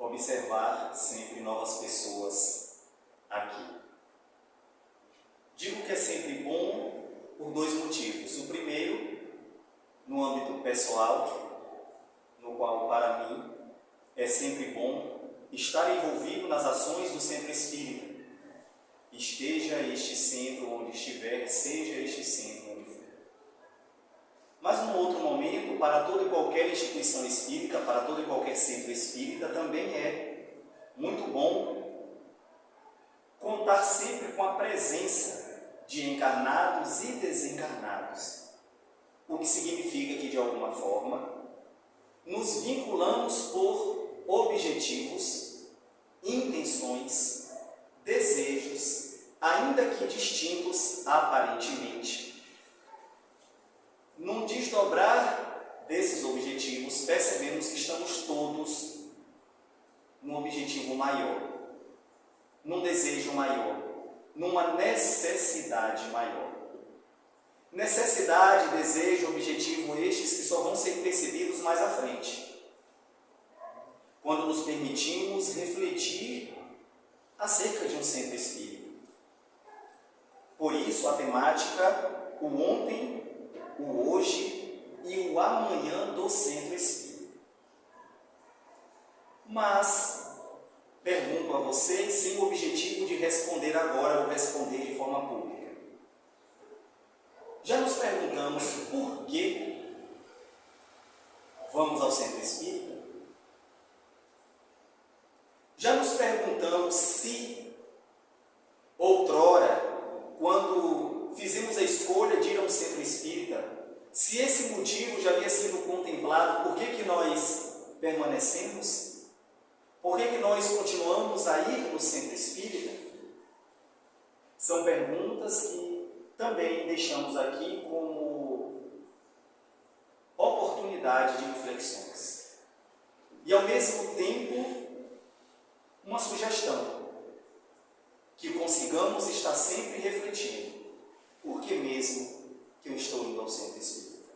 observar sempre novas pessoas aqui. Digo que é sempre bom por dois motivos. O primeiro, no âmbito pessoal, no qual, para mim, é sempre bom estar envolvido nas ações do centro espírita. Esteja este centro onde estiver, seja este centro onde for. Mas, num outro momento, para toda e qualquer instituição espírita, para todo e qualquer centro espírita, também é muito bom contar sempre com a presença de encarnados e desencarnados. O que significa que, de alguma forma, nos vinculamos por objetivos, intenções, desejos, ainda que distintos aparentemente. Num desdobrar desses objetivos, percebemos que estamos todos num objetivo maior, num desejo maior, numa necessidade maior. Necessidade, desejo, objetivo estes que só vão ser percebidos mais à frente, quando nos permitimos refletir acerca de um centro espírita. Por isso, a temática, o ontem, o hoje e o amanhã do centro espírita. Mas, pergunto a vocês, sem o objetivo de responder agora ou responder de forma pública. Já nos perguntamos por que vamos ao centro espírita? Já nos perguntamos se, outrora, quando fizemos a escolha de ir ao centro espírita, se esse motivo já havia sido contemplado, por que nós permanecemos? Por que nós continuamos a ir no centro espírita? São perguntas que também deixamos aqui como oportunidade de reflexões. E, ao mesmo tempo, uma sugestão, que consigamos estar sempre refletindo. Por que mesmo que eu estou indo ao centro espírita?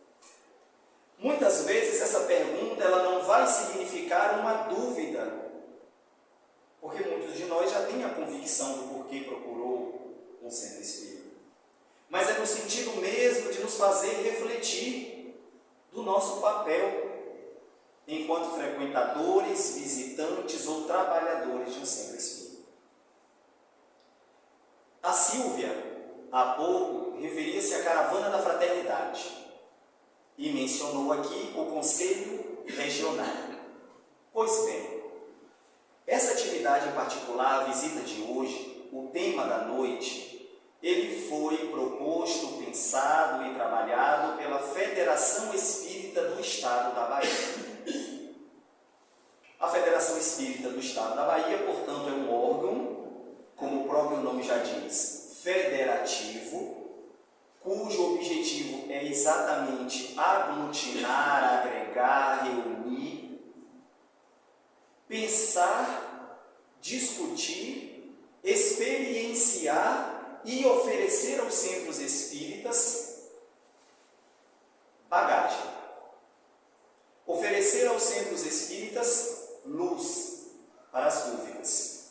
Muitas vezes essa pergunta ela não vai significar uma dúvida, porque muitos de nós já têm a convicção do porquê procurou um centro espírita. Mas é no sentido mesmo de nos fazer refletir do nosso papel enquanto frequentadores, visitantes ou trabalhadores de um centro espírita. A Sílvia, há pouco, referia-se à caravana da fraternidade e mencionou aqui o Conselho Regional. Pois bem, essa atividade em particular, a visita de hoje, o tema da noite, ele foi proposto, pensado e trabalhado pela Federação Espírita do Estado da Bahia. A Federação Espírita do Estado da Bahia, portanto, é um órgão, como o próprio nome já diz, federativo, cujo objetivo é exatamente aglutinar, agregar, reunir, pensar, discutir, experienciar e oferecer aos centros espíritas bagagem. Oferecer aos centros espíritas luz para as dúvidas.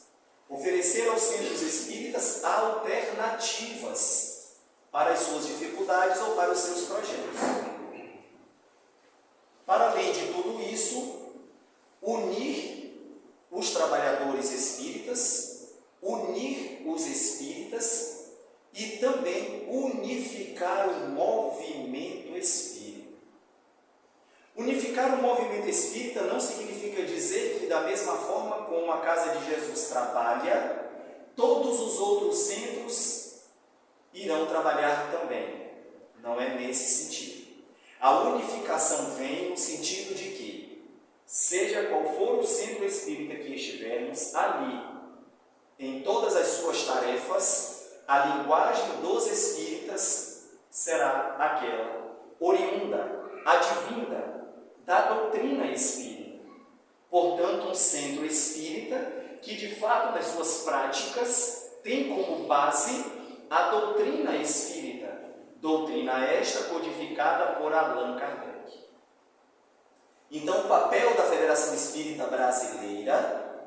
Oferecer aos centros espíritas alternativas para as suas dificuldades ou para os seus projetos. Para além de tudo isso, unir os trabalhadores espíritas, unir os espíritas e também unificar o movimento espírita. Unificar o movimento espírita não significa dizer que, da mesma forma como a Casa de Jesus trabalha, todos os outros centros irão trabalhar também. Não é nesse sentido. A unificação vem no sentido de que, seja qual for o centro espírita que estivermos, ali, em todas as suas tarefas, a linguagem dos espíritas será aquela oriunda, advinda da doutrina espírita. Portanto, um centro espírita que, de fato, nas suas práticas, tem como base a doutrina espírita, doutrina esta codificada por Allan Kardec. Então, o papel da Federação Espírita Brasileira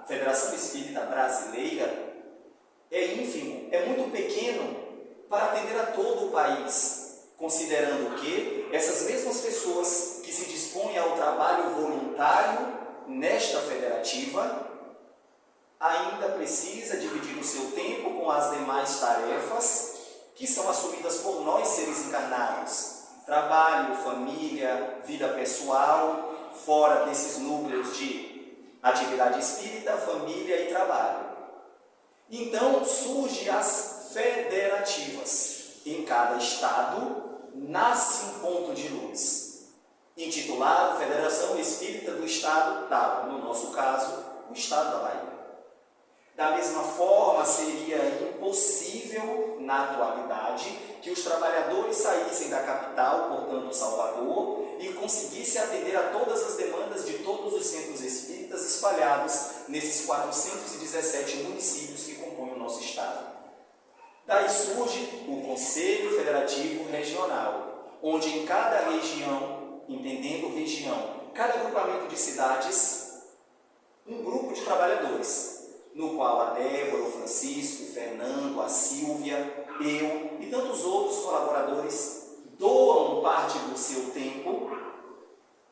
Federação Espírita Brasileira é ínfimo, é muito pequeno para atender a todo o país, considerando que essas mesmas pessoas que se dispõem ao trabalho voluntário nesta federativa ainda precisa dividir o seu tempo com as demais tarefas que são assumidas por nós, seres encarnados. Trabalho, família, vida pessoal, fora desses núcleos de atividade espírita, família e trabalho. Então, surgem as federativas. Em cada estado, nasce um ponto de luz, intitulado Federação Espírita do Estado tal, no nosso caso, o Estado da Bahia. Da mesma forma, seria impossível, na atualidade, que os trabalhadores saíssem da capital, portanto Salvador, e conseguissem atender a todas as demandas de todos os centros espíritas espalhados nesses 417 municípios que compõem o nosso estado. Daí surge o Conselho Federativo Regional, onde em cada região, entendendo região, cada agrupamento de cidades, um grupo de trabalhadores, no qual a Débora, o Francisco, o Fernando, a Silvia, eu e tantos outros colaboradores doam parte do seu tempo,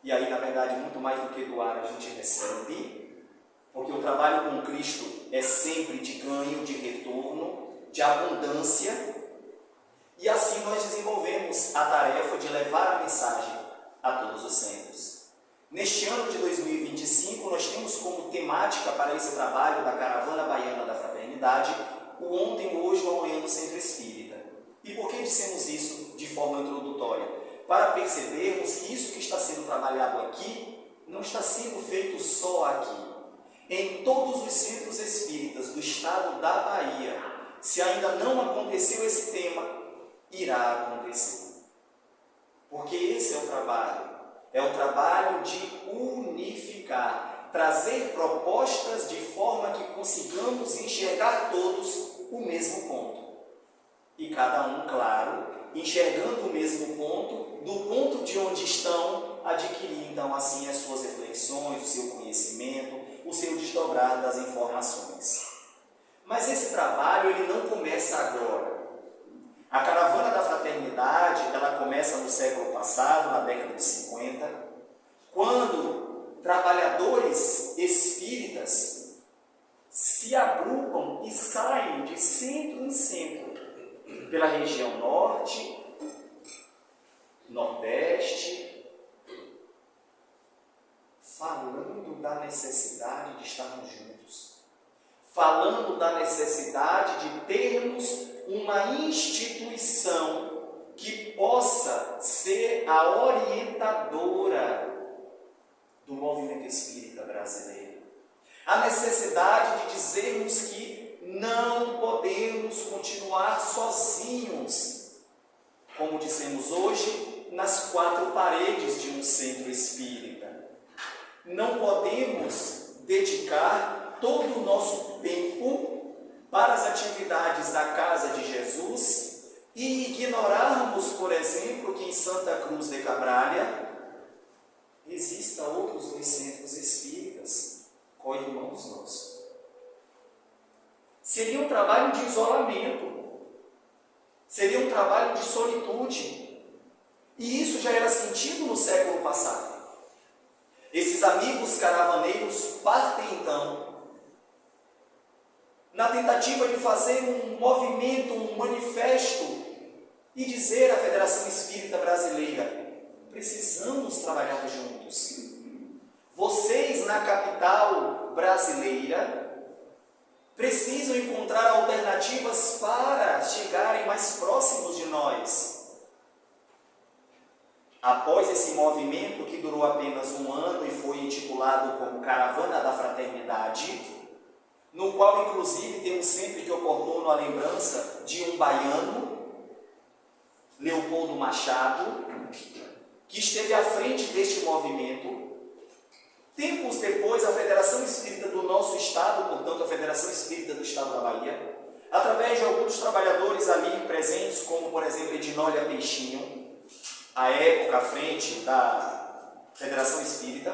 e aí, na verdade, muito mais do que doar, a gente recebe, porque o trabalho com Cristo é sempre de ganho, de retorno, de abundância, e assim nós desenvolvemos a tarefa de levar a mensagem a todos os centros. Neste ano de 2025, nós temos como temática para esse trabalho da Caravana Baiana da Fraternidade o ontem, o hoje, o amanhã do Centro Espírita. E por que dissemos isso de forma introdutória? Para percebermos que isso que está sendo trabalhado aqui não está sendo feito só aqui. Em todos os centros espíritas do estado da Bahia, se ainda não aconteceu esse tema, irá acontecer. Porque esse é o trabalho. É o trabalho de unificar, trazer propostas de forma que consigamos enxergar todos o mesmo ponto. E cada um, claro, enxergando o mesmo ponto, do ponto de onde estão, adquirir então assim as suas reflexões, o seu conhecimento, o seu desdobrar das informações. Mas esse trabalho ele não começa agora. A Caravana da Fraternidade, ela começa no século passado, na década de 50, quando trabalhadores espíritas se agrupam e saem de centro em centro, pela região norte, nordeste, falando da necessidade de estarmos juntos, falando da necessidade de termos uma instituição que possa ser a orientadora do movimento espírita brasileiro. A necessidade de dizermos que não podemos continuar sozinhos, como dissemos hoje, nas quatro paredes de um centro espírita. Não podemos dedicar todo o nosso tempo para as atividades da Casa de Jesus e ignorarmos, por exemplo, que em Santa Cruz de Cabralha existam outros dois centros espíritas, co-irmãos nossos. Seria um trabalho de isolamento, seria um trabalho de solitude, e isso já era sentido no século passado. Esses amigos caravaneiros partem então na tentativa de fazer um movimento, um manifesto e dizer à Federação Espírita Brasileira: precisamos trabalhar juntos. Vocês na capital brasileira precisam encontrar alternativas para chegarem mais próximos de nós. Após esse movimento, que durou apenas um ano e foi intitulado como Caravana da Fraternidade, no qual inclusive temos sempre que oportuno a lembrança de um baiano, Leopoldo Machado, que esteve à frente deste movimento. Tempos depois, a Federação Espírita do nosso estado, portanto a Federação Espírita do Estado da Bahia, através de alguns trabalhadores ali presentes, como por exemplo Edinólia Peixinho, à época à frente da Federação Espírita,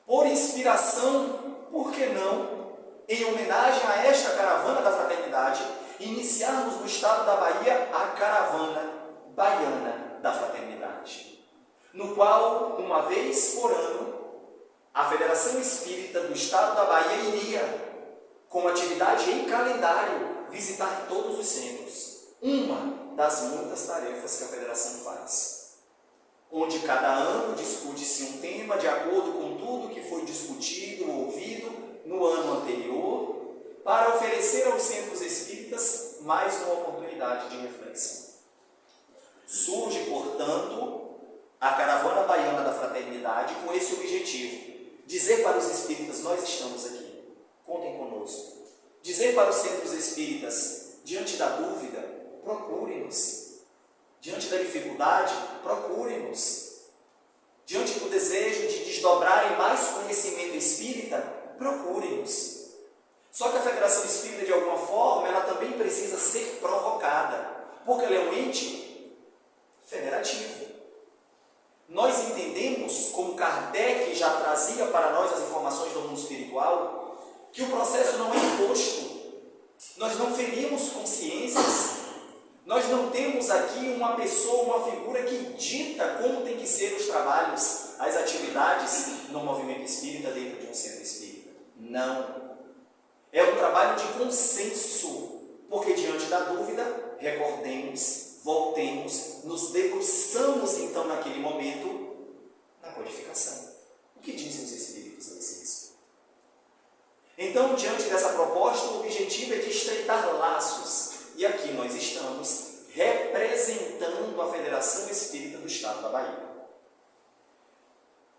por inspiração, por que não, em homenagem a esta caravana da fraternidade, iniciarmos no estado da Bahia a caravana baiana da fraternidade, no qual, uma vez por ano, a Federação Espírita do Estado da Bahia iria, com atividade em calendário, visitar todos os centros. Uma das muitas tarefas que a Federação faz, onde cada ano discute-se um tema de acordo com tudo que foi discutido ou ouvido no ano anterior, para oferecer aos centros espíritas mais uma oportunidade de reflexão. Surge, portanto, a Caravana Baiana da Fraternidade com esse objetivo: dizer para os espíritas: nós estamos aqui, contem conosco. Dizer para os centros espíritas: diante da dúvida, procurem-nos. Diante da dificuldade, procurem-nos. Diante do desejo de desdobrarem mais conhecimento espírita, procurem-nos. Só que a Federação Espírita, de alguma forma, ela também precisa ser provocada, porque ela é um ente federativo. Nós entendemos, como Kardec já trazia para nós as informações do mundo espiritual, que o processo não é imposto. Nós não ferimos consciências. Nós não temos aqui uma pessoa, uma figura que dita como tem que ser os trabalhos, as atividades no movimento espírita dentro de um centro espírita. Não. É um trabalho de consenso, porque diante da dúvida, recordemos, voltemos, nos debruçamos então naquele momento na codificação. O que dizem os espíritos a isso? Então, diante dessa proposta, o objetivo é de estreitar laços. E aqui nós estamos representando a Federação Espírita do Estado da Bahia.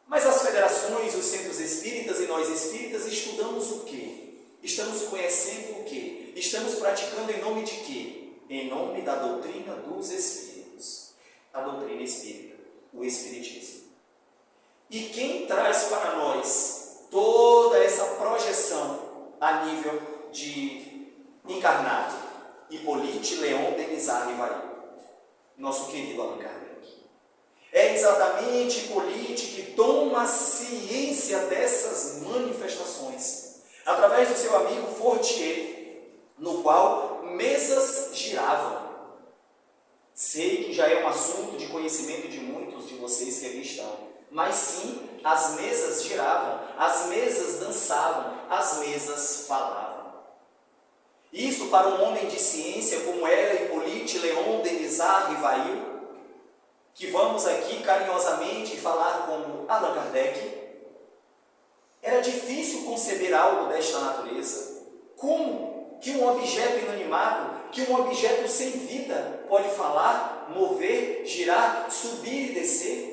Mas as federações, os centros espíritas e nós espíritas estudamos o quê? Estamos conhecendo o quê? Estamos praticando em nome de quê? Em nome da doutrina dos espíritos. A doutrina espírita, o espiritismo. E quem traz para nós toda essa projeção a nível de encarnado? Hippolyte Léon Denis Rivail, nosso querido Allan Kardec. É exatamente Hippolyte que toma ciência dessas manifestações, através do seu amigo Fortier, no qual mesas giravam. Sei que já é um assunto de conhecimento de muitos de vocês que aqui estão, mas sim, as mesas giravam, as mesas dançavam, as mesas falavam. Isso para um homem de ciência como era Hippolyte Léon Denis Rivail, que vamos aqui carinhosamente falar como Allan Kardec, era difícil conceber algo desta natureza. Como que um objeto inanimado, que um objeto sem vida pode falar, mover, girar, subir e descer?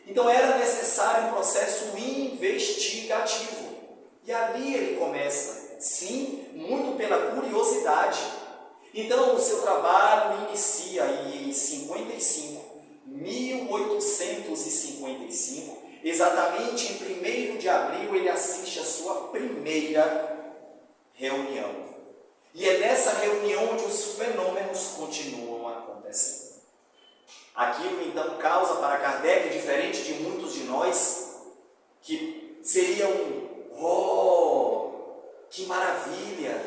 Então era necessário um processo investigativo. E ali ele começa. Sim, muito pela curiosidade. Então, o seu trabalho inicia aí em 1855, exatamente em 1º de abril, ele assiste a sua primeira reunião. E é nessa reunião onde os fenômenos continuam acontecendo. Aquilo, então, causa para Kardec, diferente de muitos de nós, que seria que maravilha,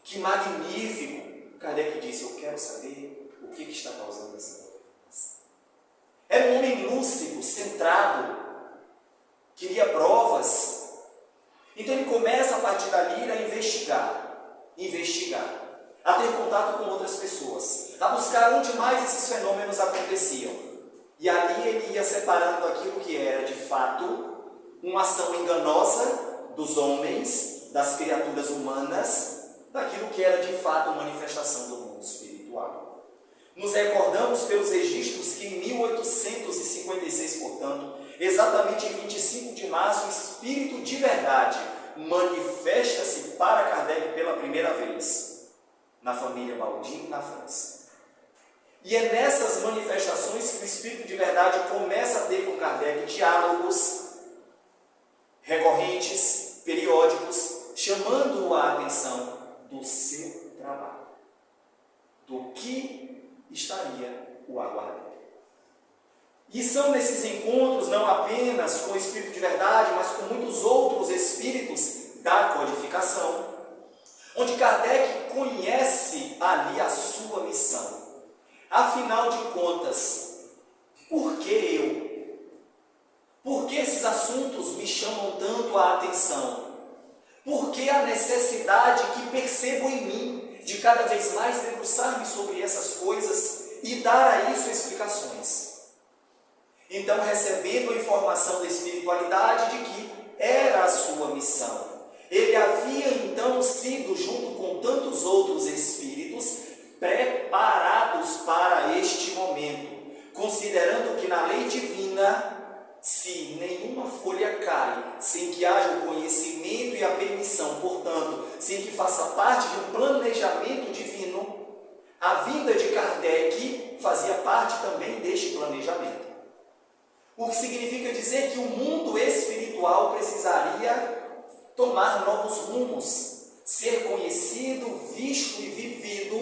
que magnífico. Kardec disse: eu quero saber o que está causando essa movimentação. Era um homem lúcido, centrado, queria provas. Então ele começa a partir dali a investigar, a ter contato com outras pessoas, a buscar onde mais esses fenômenos aconteciam. E ali ele ia separando aquilo que era de fato uma ação enganosa dos homens, das criaturas humanas, daquilo que era de fato manifestação do mundo espiritual. Nos recordamos pelos registros que em 1856, portanto, exatamente em 25 de março, o Espírito de Verdade manifesta-se para Kardec pela primeira vez, na família Baldin, na França. E é nessas manifestações que o Espírito de Verdade começa a ter com Kardec diálogos recorrentes, periódicos, chamando a atenção do seu trabalho, do que estaria o aguardando. E são nesses encontros, não apenas com o Espírito de Verdade, mas com muitos outros espíritos da onde Kardec conhece ali a sua missão. Afinal de contas, por que eu? Por que esses assuntos me chamam tanto a atenção? Por que a necessidade que percebo em mim de cada vez mais debruçar-me sobre essas coisas e dar a isso explicações? Então, recebendo a informação da espiritualidade de que era a sua missão, ele havia então sido, junto com tantos outros espíritos, preparados para este momento, considerando que na lei divina, se nenhuma folha cai sem que haja o conhecimento e a permissão, portanto, sem que faça parte de um planejamento divino, a vinda de Kardec fazia parte também deste planejamento. O que significa dizer que o mundo espiritual precisaria tomar novos rumos, ser conhecido, visto e vivido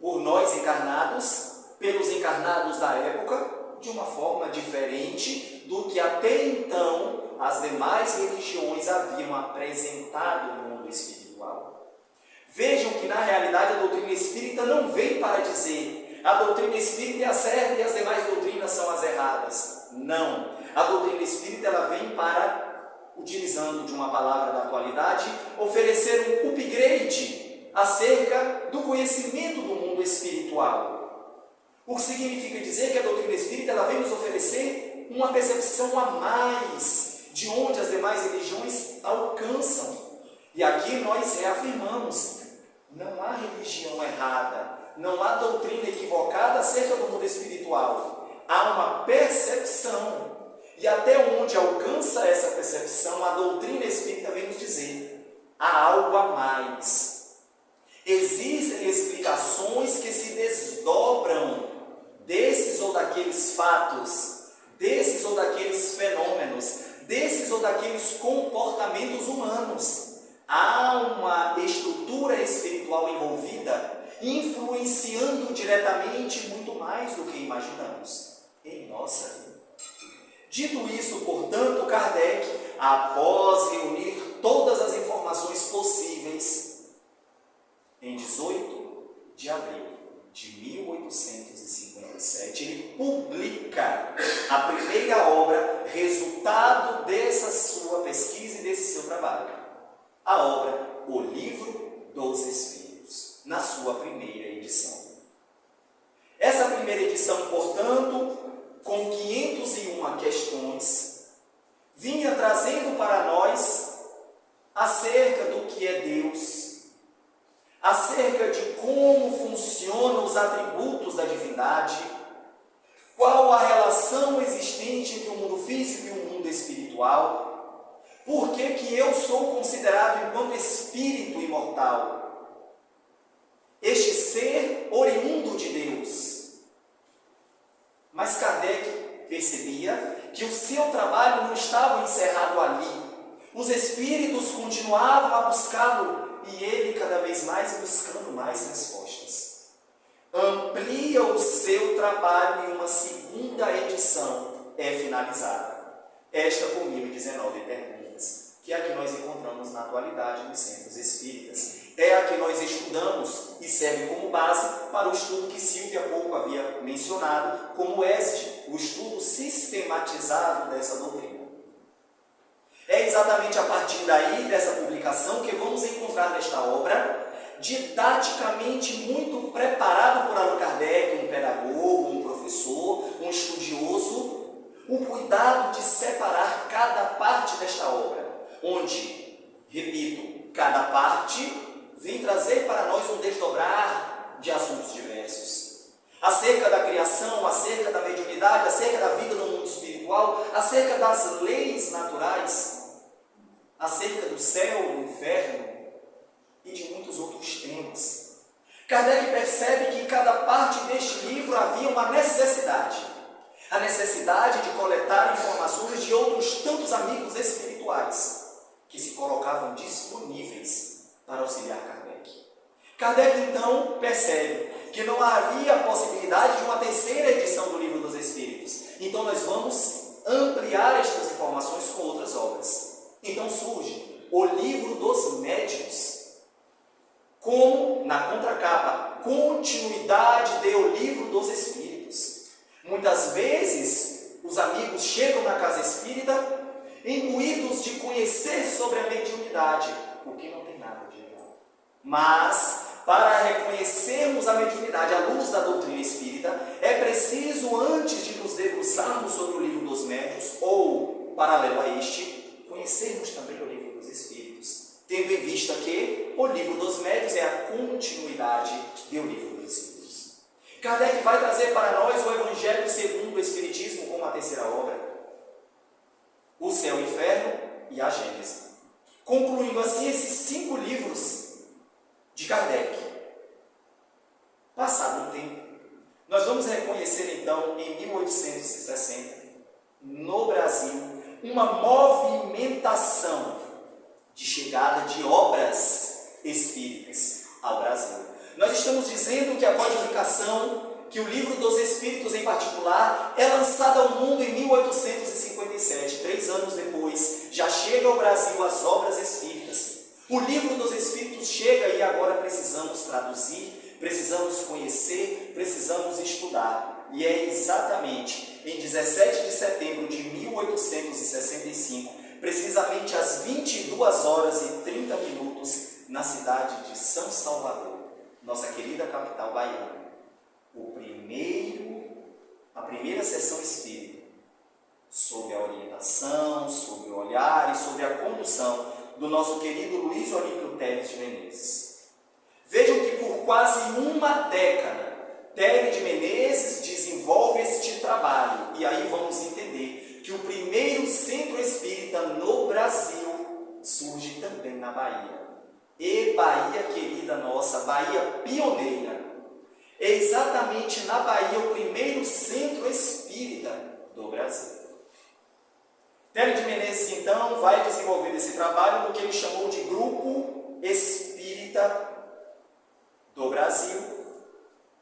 por nós encarnados, pelos encarnados da época, de uma forma diferente do que até então as demais religiões haviam apresentado no mundo espiritual. Vejam que na realidade a doutrina espírita não vem para dizer a doutrina espírita é a certa e as demais doutrinas são as erradas. Não. A doutrina espírita ela vem para, utilizando de uma palavra da atualidade, oferecer um upgrade acerca do conhecimento do mundo espiritual. O que significa dizer que a doutrina espírita ela vem nos oferecer uma percepção a mais de onde as demais religiões alcançam. E aqui nós reafirmamos, não há religião errada, não há doutrina equivocada acerca do mundo espiritual. Há uma percepção. E até onde alcança essa percepção, a doutrina espírita vem nos dizer, há algo a mais. Existem explicações que se desdobram desses ou daqueles fatos, desses ou daqueles fenômenos, desses ou daqueles comportamentos humanos. Há uma estrutura espiritual envolvida, influenciando diretamente muito mais do que imaginamos em nossa vida. Dito isso, portanto, Kardec, após reunir todas as informações possíveis, em 18 de abril de 1857, ele publica a primeira obra, resultado dessa sua pesquisa e desse seu trabalho. A obra O Livro dos Espíritos, na sua primeira edição. Essa primeira edição, portanto, com 501 questões, vinha trazendo para nós acerca do que é Deus, acerca de como funcionam os atributos da divindade, qual a relação existente entre o mundo físico e o mundo espiritual, por que eu sou considerado enquanto espírito imortal, este ser oriundo de Deus. Mas Kardec percebia que o seu trabalho não estava encerrado ali. Os espíritos continuavam a buscá-lo e ele cada vez mais buscando mais respostas. Amplia o seu trabalho e uma segunda edição é finalizada. Esta com 1019 perguntas, que é a que nós encontramos na atualidade nos centros espíritas. É a que nós estudamos e serve como base para o estudo que Silvia há pouco havia mencionado, como o ESD, o estudo sistematizado dessa doutrina. É exatamente a partir daí, dessa publicação, que vamos encontrar nesta obra, didaticamente muito preparado por Allan Kardec, um pedagogo, um professor, um estudioso, o cuidado de separar cada parte desta obra, onde, repito, cada parte vem trazer para nós um desdobrar de assuntos diversos. Acerca da criação, acerca da mediunidade, acerca da vida no mundo espiritual, acerca das leis naturais, acerca do céu, do inferno e de muitos outros temas. Kardec percebe que em cada parte deste livro havia uma necessidade. A necessidade de coletar informações de outros tantos amigos espirituais que se colocavam disponíveis para auxiliar Kardec. Kardec, então, percebe que não havia possibilidade de uma terceira edição do Livro dos Espíritos. Então, nós vamos ampliar estas informações com outras obras. Então, surge o Livro dos Médiuns, na contracapa, continuidade de O Livro dos Espíritos. Muitas vezes, os amigos chegam na casa espírita imbuídos de conhecer sobre a mediunidade, o que não tem nada de errado. Mas, para reconhecermos a mediunidade à luz da doutrina espírita, é preciso, antes de nos debruçarmos sobre o Livro dos Médiuns, ou, paralelo a este, conhecermos também o Livro dos Espíritos, tendo em vista que o Livro dos Médiuns é a continuidade do Livro dos Espíritos. Kardec vai trazer para nós o Evangelho segundo o Espiritismo como a terceira obra, o Céu e o Inferno e a Gênese, concluindo assim esses 5 livros de Kardec. Passado um tempo, nós vamos reconhecer então, em 1860, no Brasil, uma movimentação de chegada de obras espíritas ao Brasil. Nós estamos dizendo que a codificação, que o Livro dos Espíritos em particular, é lançado ao mundo em 1857, 3 anos depois, já chega ao Brasil as obras espíritas. O Livro dos Espíritos chega e agora precisamos traduzir, precisamos conhecer, precisamos estudar. E é exatamente em 17 de setembro de 1865, precisamente às 22 horas e 30 minutos, na cidade de São Salvador, nossa querida capital baiana, a primeira sessão espírita, sob a orientação, sob o olhar e sob a condução do nosso querido Luiz Olímpio Teles de Menezes. Vejam que por quase uma década, Teles de Menezes desenvolve este trabalho, e aí vamos entender que o primeiro centro espírita no Brasil surge também na Bahia. E Bahia querida nossa, Bahia pioneira. É exatamente na Bahia o primeiro centro espírita do Brasil. Teles de Menezes, então, vai desenvolver esse trabalho no que ele chamou de Grupo Espírita do Brasil,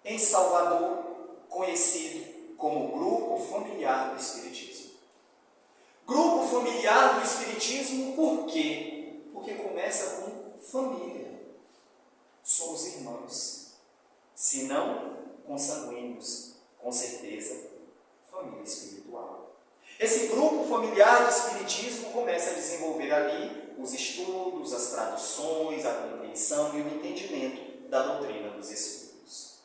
em Salvador, conhecido como Grupo Familiar do Espiritismo. Grupo Familiar do Espiritismo, por quê? Porque começa com família. Somos irmãos. Se não consanguíneos, com certeza, família espiritual. Esse grupo familiar de espiritismo começa a desenvolver ali os estudos, as traduções, a compreensão e o entendimento da doutrina dos Espíritos.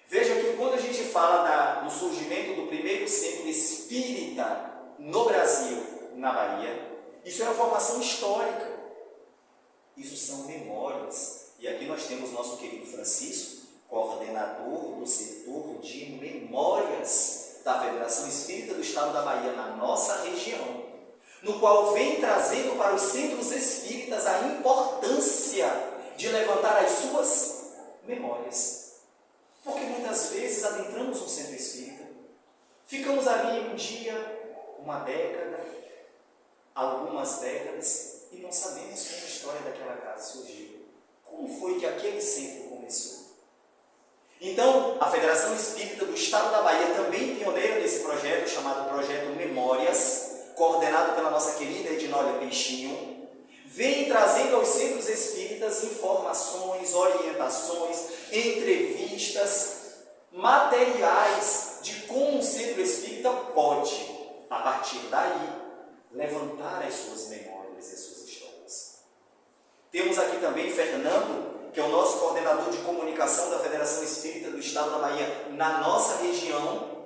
Veja que quando a gente fala do surgimento do primeiro centro espírita no Brasil, na Bahia, isso é uma formação histórica. Isso são memórias. E aqui nós temos nosso querido Francisco, coordenador do setor de memórias da Federação Espírita do Estado da Bahia, na nossa região, no qual vem trazendo para os centros espíritas a importância de levantar as suas memórias. Porque muitas vezes adentramos um centro espírita, ficamos ali um dia, uma década, algumas décadas, e não sabemos como a história daquela casa surgiu. Como foi que aquele centro começou? Então, a Federação Espírita do Estado da Bahia, também pioneira nesse projeto, chamado Projeto Memórias, coordenado pela nossa querida Edinólia Peixinho, vem trazendo aos centros espíritas informações, orientações, entrevistas, materiais de como um centro espírita pode, a partir daí, levantar as suas memórias e as suas histórias. Temos aqui também Fernando, que é o nosso coordenador de comunicação da Federação Espírita do Estado da Bahia na nossa região,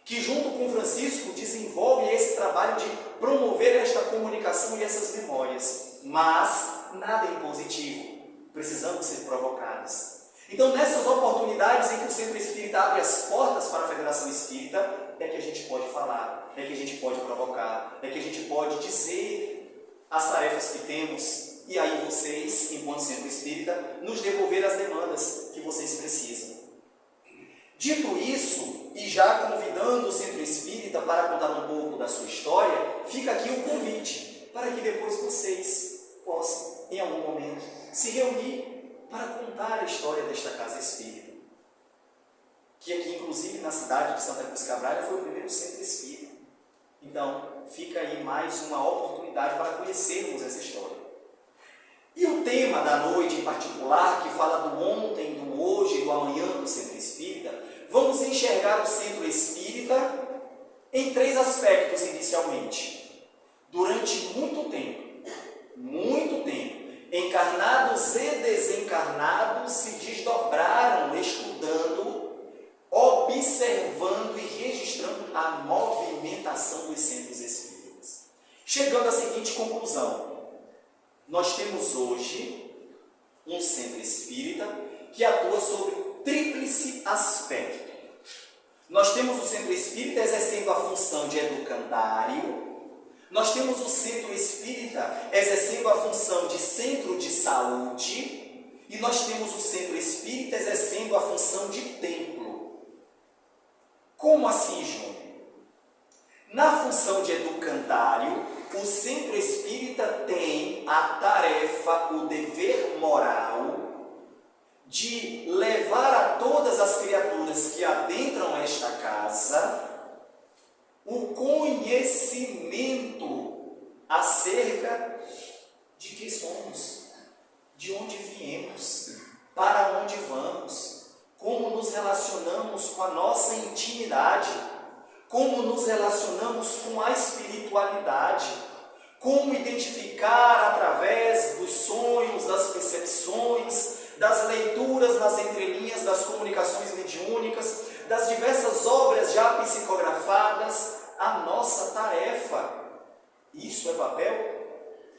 que junto com Francisco desenvolve esse trabalho de promover esta comunicação e essas memórias. Mas nada é impositivo, precisamos ser provocados. Então, nessas oportunidades em que o Centro Espírita abre as portas para a Federação Espírita, é que a gente pode falar, é que a gente pode provocar, é que a gente pode dizer as tarefas que temos, e aí vocês, enquanto Centro Espírita, nos devolver as demandas que vocês precisam. Dito isso, e já convidando o Centro Espírita para contar um pouco da sua história, fica aqui o convite para que depois vocês possam, em algum momento, se reunir para contar a história desta casa espírita, que aqui, inclusive, na cidade de Santa Cruz Cabrália, foi o primeiro centro espírita. Então, fica aí mais uma oportunidade para conhecermos essa história. E o tema da noite em particular, que fala do ontem, do hoje e do amanhã do Centro Espírita, vamos enxergar o Centro Espírita em 3 aspectos inicialmente. Durante muito tempo, encarnados e desencarnados se desdobraram estudando, observando e registrando a movimentação dos centros espíritas. Chegando à seguinte conclusão: nós temos hoje um centro espírita que atua sobre o tríplice aspecto. Nós temos o centro espírita exercendo a função de educandário, nós temos o centro espírita exercendo a função de centro de saúde e nós temos o centro espírita exercendo a função de templo. Como assim, João? Na função de educandário, o centro espírita tem a tarefa, o dever moral de levar a todas as criaturas que adentram esta casa o conhecimento acerca de quem somos, de onde viemos, para onde vamos, como nos relacionamos com a nossa intimidade, como nos relacionamos com a espiritualidade, como identificar através dos sonhos, das percepções, das leituras nas entrelinhas, das comunicações mediúnicas, das diversas obras já psicografadas, a nossa tarefa. Isso é papel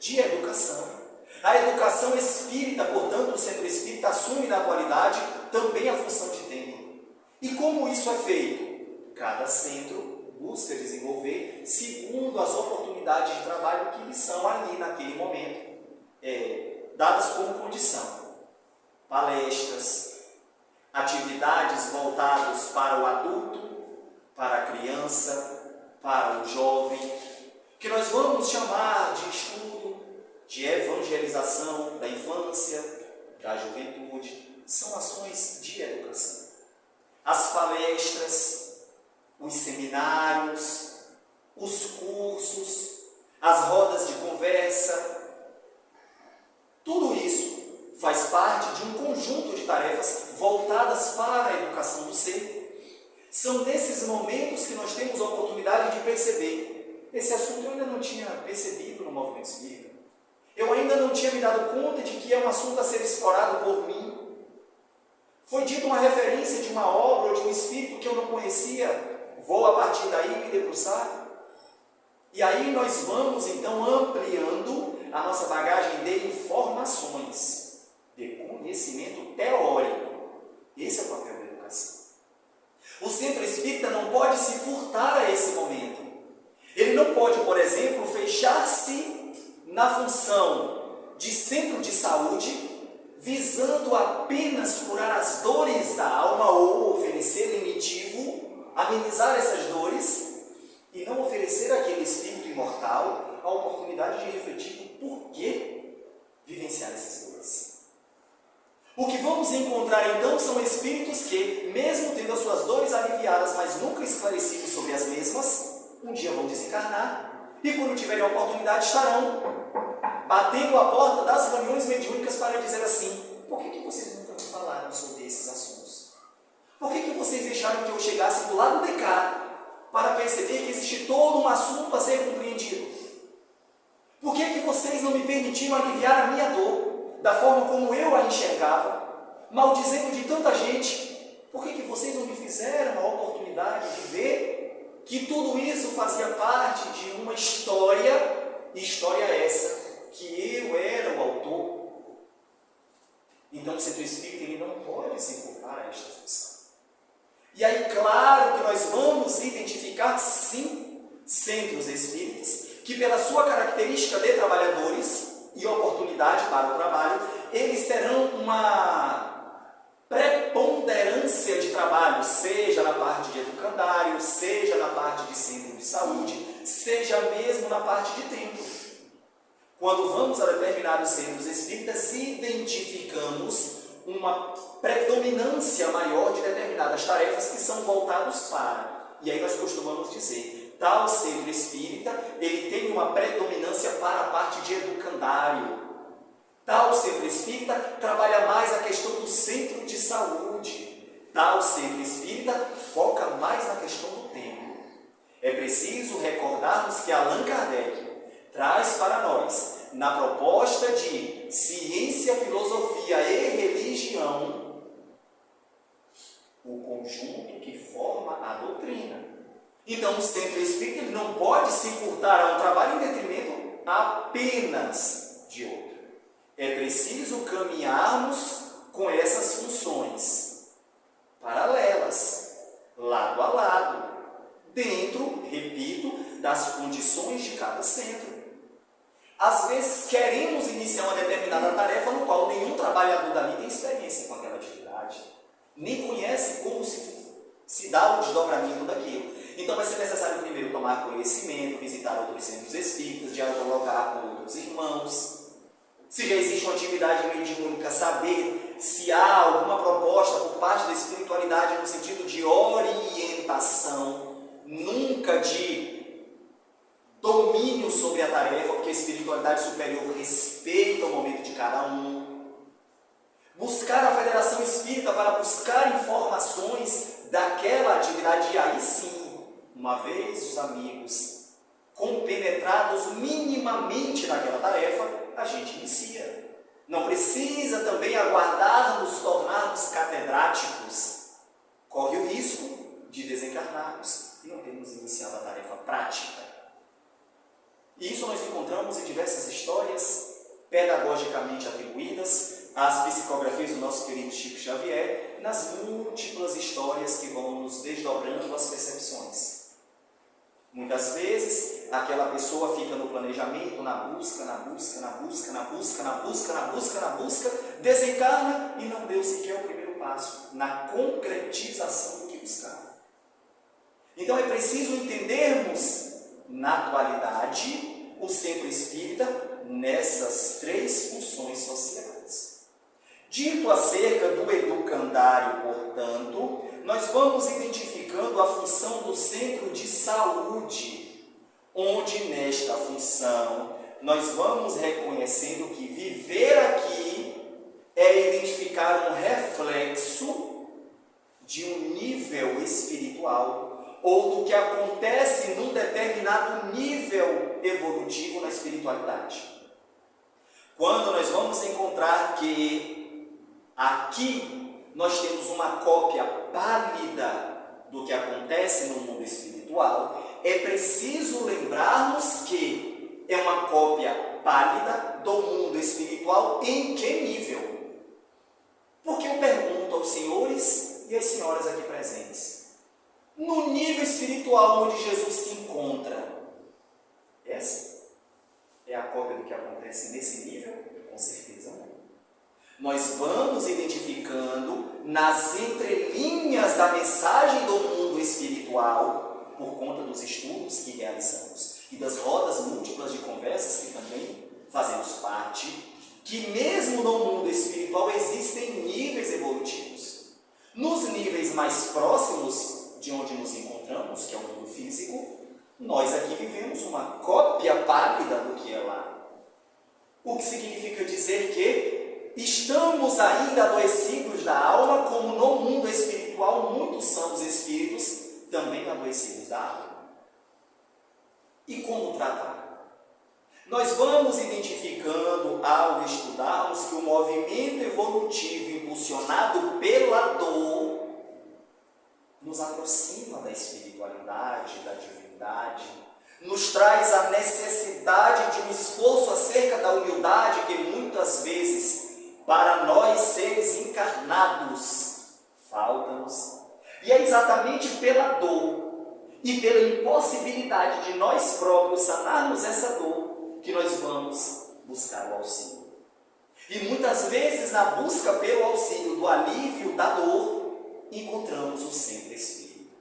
de educação. A educação espírita, portanto, o centro espírita assume na atualidade também a função de templo. E como isso é feito? Cada centro busca desenvolver segundo as oportunidades de trabalho que lhe são ali naquele momento dadas como condição. Palestras, atividades voltadas para o adulto, para a criança, para o jovem, que nós vamos chamar de estudo, de evangelização da infância, da juventude, são ações de educação. As palestras, os seminários, os cursos, as rodas de conversa, tudo isso faz parte de um conjunto de tarefas voltadas para a educação do ser. São nesses momentos que nós temos a oportunidade de perceber. Esse assunto eu ainda não tinha percebido no movimento espírita. Eu ainda não tinha me dado conta de que é um assunto a ser explorado por mim. Foi dita uma referência de uma obra ou de um espírito que eu não conhecia. Vou a partir daí me debruçar. E aí nós vamos então ampliando a nossa bagagem de informações, de conhecimento teórico. Esse é o papel da educação. O centro espírita não pode se furtar a esse momento. Ele não pode, por exemplo, fechar-se na função de centro de saúde, visando apenas curar as dores da alma ou oferecer lenitivo, amenizar essas dores, e não oferecer àquele espírito imortal a oportunidade de refletir o porquê vivenciar essas dores. O que vamos encontrar então são espíritos que, mesmo tendo as suas dores aliviadas, mas nunca esclarecidos sobre as mesmas, um dia vão desencarnar e, quando tiverem a oportunidade, estarão batendo a porta das reuniões mediúnicas para dizer assim: por que vocês nunca me falaram sobre esses assuntos? Por que vocês deixaram que eu chegasse do lado de cá para perceber que existe todo um assunto a ser compreendido? Por que vocês não me permitiram aliviar a minha dor da forma como eu a enxergava, maldizendo de tanta gente? Por que vocês não me fizeram a oportunidade de ver que tudo isso fazia parte de uma história, e história essa, que eu era o autor? Então o centro espírita ele não pode se furtar a esta função. E aí, claro que nós vamos identificar, sim, centros espíritas que, pela sua característica de trabalhadores e oportunidade para o trabalho, eles terão uma preponderância de trabalho, seja na parte de educandário, seja na parte de centro de saúde, seja mesmo na parte de templo. Quando vamos a determinados centros espíritas, identificamos uma predominância maior de determinadas tarefas que são voltadas para. E aí nós costumamos dizer, tal centro espírita, ele tem uma predominância para a parte de educandário. Tal centro espírita trabalha mais a questão do centro de saúde. Tal centro espírita foca mais na questão do tempo. É preciso recordarmos que Allan Kardec traz para nós, na proposta de ciência, filosofia e religião, o conjunto que forma a doutrina. Então, o centro espírita não pode se furtar a um trabalho em detrimento apenas de outro. É preciso caminharmos com essas funções paralelas, lado a lado, dentro, repito, das condições de cada centro. Às vezes queremos iniciar uma determinada tarefa no qual nenhum trabalhador dali tem experiência com aquela atividade, nem conhece como se dá o desdobramento daquilo. Então vai ser necessário primeiro tomar conhecimento, visitar outros centros espíritas, dialogar com outros irmãos. Se já existe uma atividade mediúnica, saber se há alguma proposta por parte da espiritualidade no sentido de orientação, nunca de domínio sobre a tarefa, porque a espiritualidade superior respeita o momento de cada um. Buscar a Federação Espírita para buscar informações daquela atividade, e aí sim, uma vez os amigos compenetrados minimamente naquela tarefa, a gente inicia. Não precisa também aguardar nos tornarmos catedráticos. Corre o risco de desencarnarmos e não termos iniciado a tarefa prática. E isso nós encontramos em diversas histórias pedagogicamente atribuídas às psicografias do nosso querido Chico Xavier, nas múltiplas histórias que vão nos desdobrando as percepções. Muitas vezes, aquela pessoa fica no planejamento, na busca, desencarna e não deu sequer o primeiro passo na concretização do que buscava. Então é preciso entendermos, na atualidade, o centro espírita nessas três funções sociais. Dito acerca do educandário, portanto, nós vamos identificando a função do centro de saúde, onde nesta função nós vamos reconhecendo que viver aqui é identificar um reflexo de um nível espiritual ou do que acontece num determinado nível evolutivo na espiritualidade. Quando nós vamos encontrar que aqui nós temos uma cópia pálida do que acontece no mundo espiritual, é preciso lembrarmos que é uma cópia pálida do mundo espiritual em que nível? Porque eu pergunto aos senhores e às senhoras aqui presentes, no nível espiritual onde Jesus se encontra, essa é a cópia do que acontece nesse nível? Com certeza não. Nós vamos identificando nas entrelinhas da mensagem do mundo espiritual, por conta dos estudos que realizamos e das rodas múltiplas de conversas que também fazemos parte, que mesmo no mundo espiritual existem níveis evolutivos. Nos níveis mais próximos de onde nos encontramos, que é o mundo físico, nós aqui vivemos uma cópia pálida do que é lá. O que significa dizer que estamos ainda adoecidos da alma, como no mundo espiritual muitos são os espíritos também adoecidos da alma. E como tratar? Nós vamos identificando, ao estudarmos, que o movimento evolutivo impulsionado pela dor nos aproxima da espiritualidade, da divindade, nos traz a necessidade de um esforço acerca da humildade que muitas vezes, para nós seres encarnados, falta-nos. E é exatamente pela dor e pela impossibilidade de nós próprios sanarmos essa dor que nós vamos buscar o auxílio. E muitas vezes, na busca pelo auxílio do alívio da dor, encontramos o centro espírita.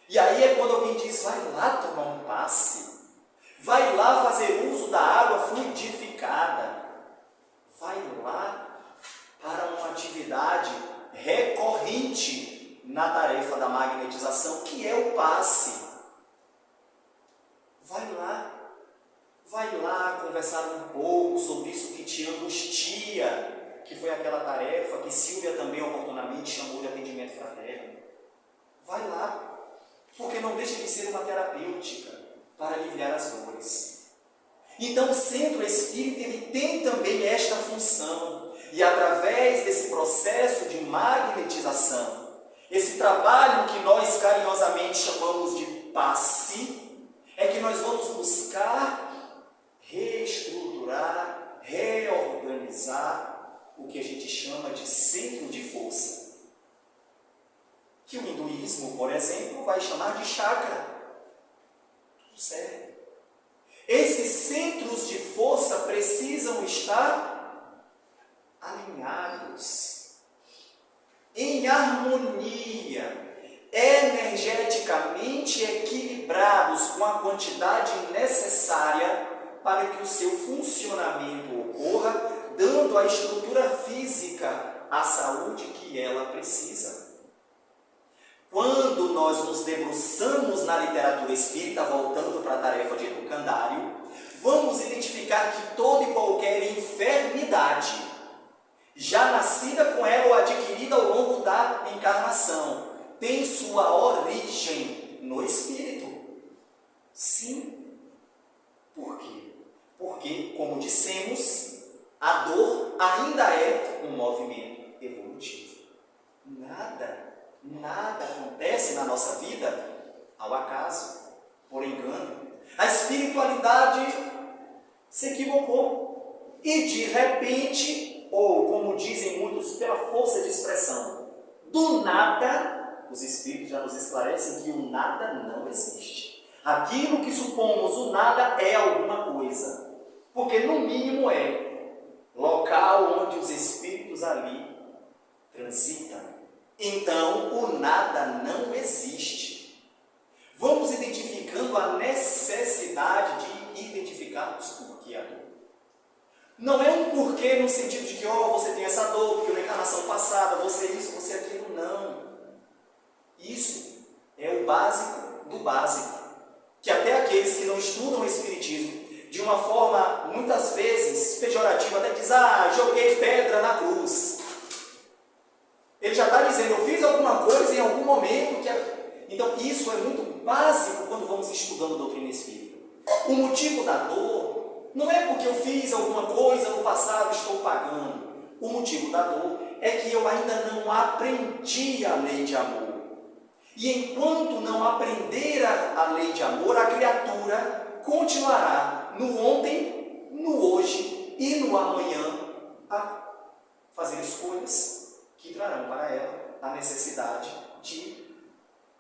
E aí é quando alguém diz, vai lá tomar um passe, vai lá fazer uso da água fluidificada, vai lá para uma atividade recorrente na tarefa da magnetização, que é o passe. Vai lá conversar um pouco sobre isso que te angustia, aquela tarefa que Silvia também oportunamente chamou de atendimento fraterno. Vai lá, porque não deixa de ser uma terapêutica para aliviar as dores. Então o centro espírita ele tem também esta função, e através desse processo de magnetização, esse trabalho que nós carinhosamente chamamos de passe, é que nós vamos buscar reestruturar, reorganizar o que a gente chama de centro de força, que o hinduísmo, por exemplo, vai chamar de chakra. Tudo certo. Esses centros de força precisam estar alinhados, em harmonia, energeticamente equilibrados com a quantidade necessária para que o seu funcionamento ocorra, dando à estrutura física a saúde que ela precisa. Quando nós nos debruçamos na literatura espírita, voltando para a tarefa de educandário, vamos identificar que toda e qualquer enfermidade, já nascida com ela ou adquirida ao longo da encarnação, tem sua origem no espírito. Sim. Por quê? Porque, como dissemos, a dor ainda é um movimento evolutivo. Nada acontece na nossa vida ao acaso, por engano. A espiritualidade se equivocou e de repente, ou como dizem muitos, pela força de expressão, do nada, os espíritos já nos esclarecem que o nada não existe. Aquilo que supomos o nada é alguma coisa, porque no mínimo é local onde os espíritos ali transitam. Então, o nada não existe. Vamos identificando a necessidade de identificarmos porquê a dor. Não é um porquê no sentido de que você tem essa dor, porque na encarnação passada, você isso, você aquilo, não. Isso é o básico do básico. Que até aqueles que não estudam o Espiritismo, de uma forma, muitas vezes, pejorativa, até diz, joguei pedra na cruz. Ele já está dizendo, eu fiz alguma coisa em algum momento. Então, isso é muito básico quando vamos estudando a doutrina espírita. O motivo da dor não é porque eu fiz alguma coisa no passado e estou pagando. O motivo da dor é que eu ainda não aprendi a lei de amor. E enquanto não aprender a lei de amor, a criatura continuará no ontem, no hoje e no amanhã a fazer escolhas que trarão para ela a necessidade de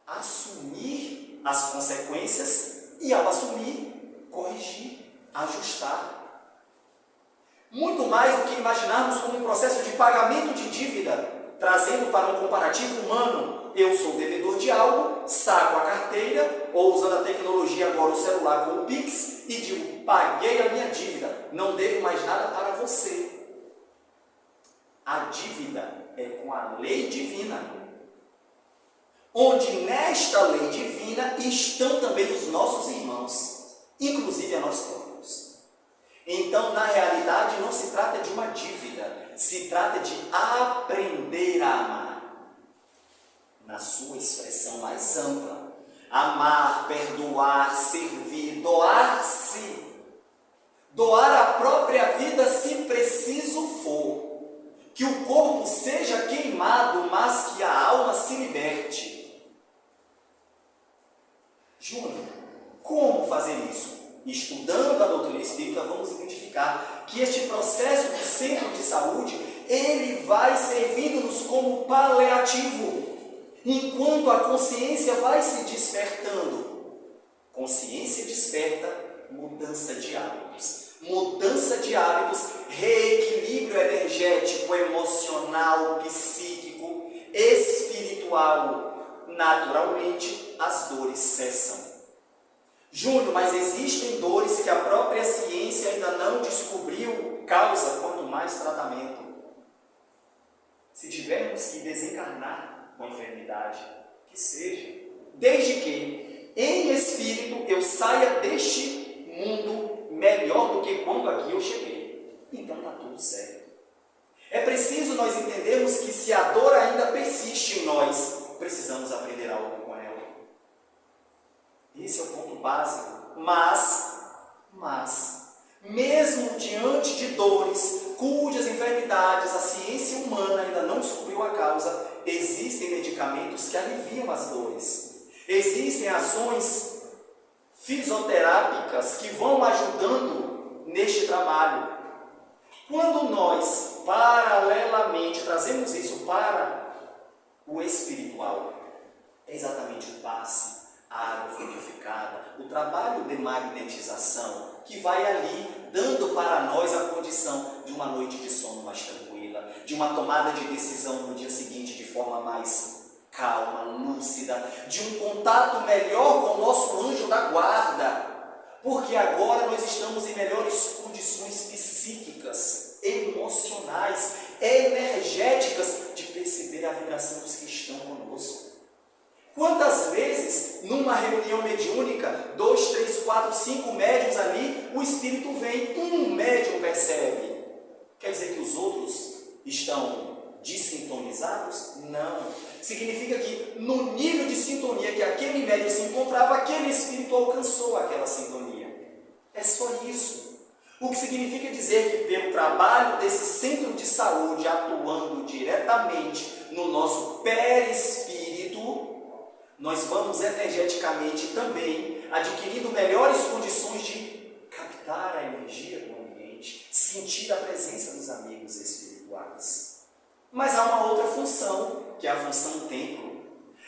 assumir as consequências e, ao assumir, corrigir, ajustar. Muito mais do que imaginarmos como um processo de pagamento de dívida, trazendo para um comparativo humano, eu sou devedor de algo, saco a carteira, ou usando a tecnologia agora o celular com o Pix, e digo, paguei a minha dívida, não devo mais nada para você. A dívida é com a lei divina, onde nesta lei divina estão também os nossos irmãos, inclusive a nós próprios. Então, na realidade, não se trata de uma dívida, se trata de aprender a amar, na sua expressão mais ampla. Amar, perdoar, servir, doar-se, doar a própria vida se preciso for. Que o corpo seja queimado, mas que a alma se liberte. Júnior, como fazer isso? Estudando a doutrina espírita, vamos identificar que este processo de centro de saúde, ele vai servindo-nos como paliativo, enquanto a consciência vai se despertando. Consciência desperta, mudança de hábitos. Mudança de hábitos, reequilíbrio energético, emocional, psíquico, espiritual. Naturalmente, as dores cessam. Júnior, mas existem dores que a própria ciência ainda não descobriu causa, quanto mais tratamento. Se tivermos que desencarnar com a enfermidade, que seja, desde que, em espírito, eu saia deste mundo melhor do que quando aqui eu cheguei. Então está tudo certo. É preciso preciso nós entendermos que se a dor ainda persiste em nós, precisamos aprender algo com ela. Esse é o ponto básico. Mas, mesmo diante de dores, cujas enfermidades a ciência humana ainda não descobriu a causa, existem medicamentos que aliviam as dores. Existem ações fisioterápicas que vão ajudando neste trabalho. Quando nós, paralelamente, trazemos isso para o espiritual, é exatamente o passe, a água fluidificada, o trabalho de magnetização, que vai ali dando para nós a condição de uma noite de sono mais tranquila, de uma tomada de decisão no dia seguinte de forma mais calma, lúcida, de um contato melhor com o nosso anjo da guarda, porque agora nós estamos em melhores condições psíquicas, emocionais, energéticas, de perceber a vibração dos que estão conosco. Quantas vezes, numa reunião mediúnica, 2, 3, 4, 5 médiuns ali, o espírito vem, um médium percebe. Quer dizer que os outros estão dessintonizados? Não. Significa que no nível de sintonia que aquele médium se encontrava, aquele espírito alcançou aquela sintonia. É só isso. O que significa dizer que pelo trabalho desse centro de saúde atuando diretamente no nosso perispírito, nós vamos energeticamente também adquirindo melhores condições de captar a energia do ambiente, sentir a presença dos amigos espirituais. Mas há uma outra função, que é a função templo.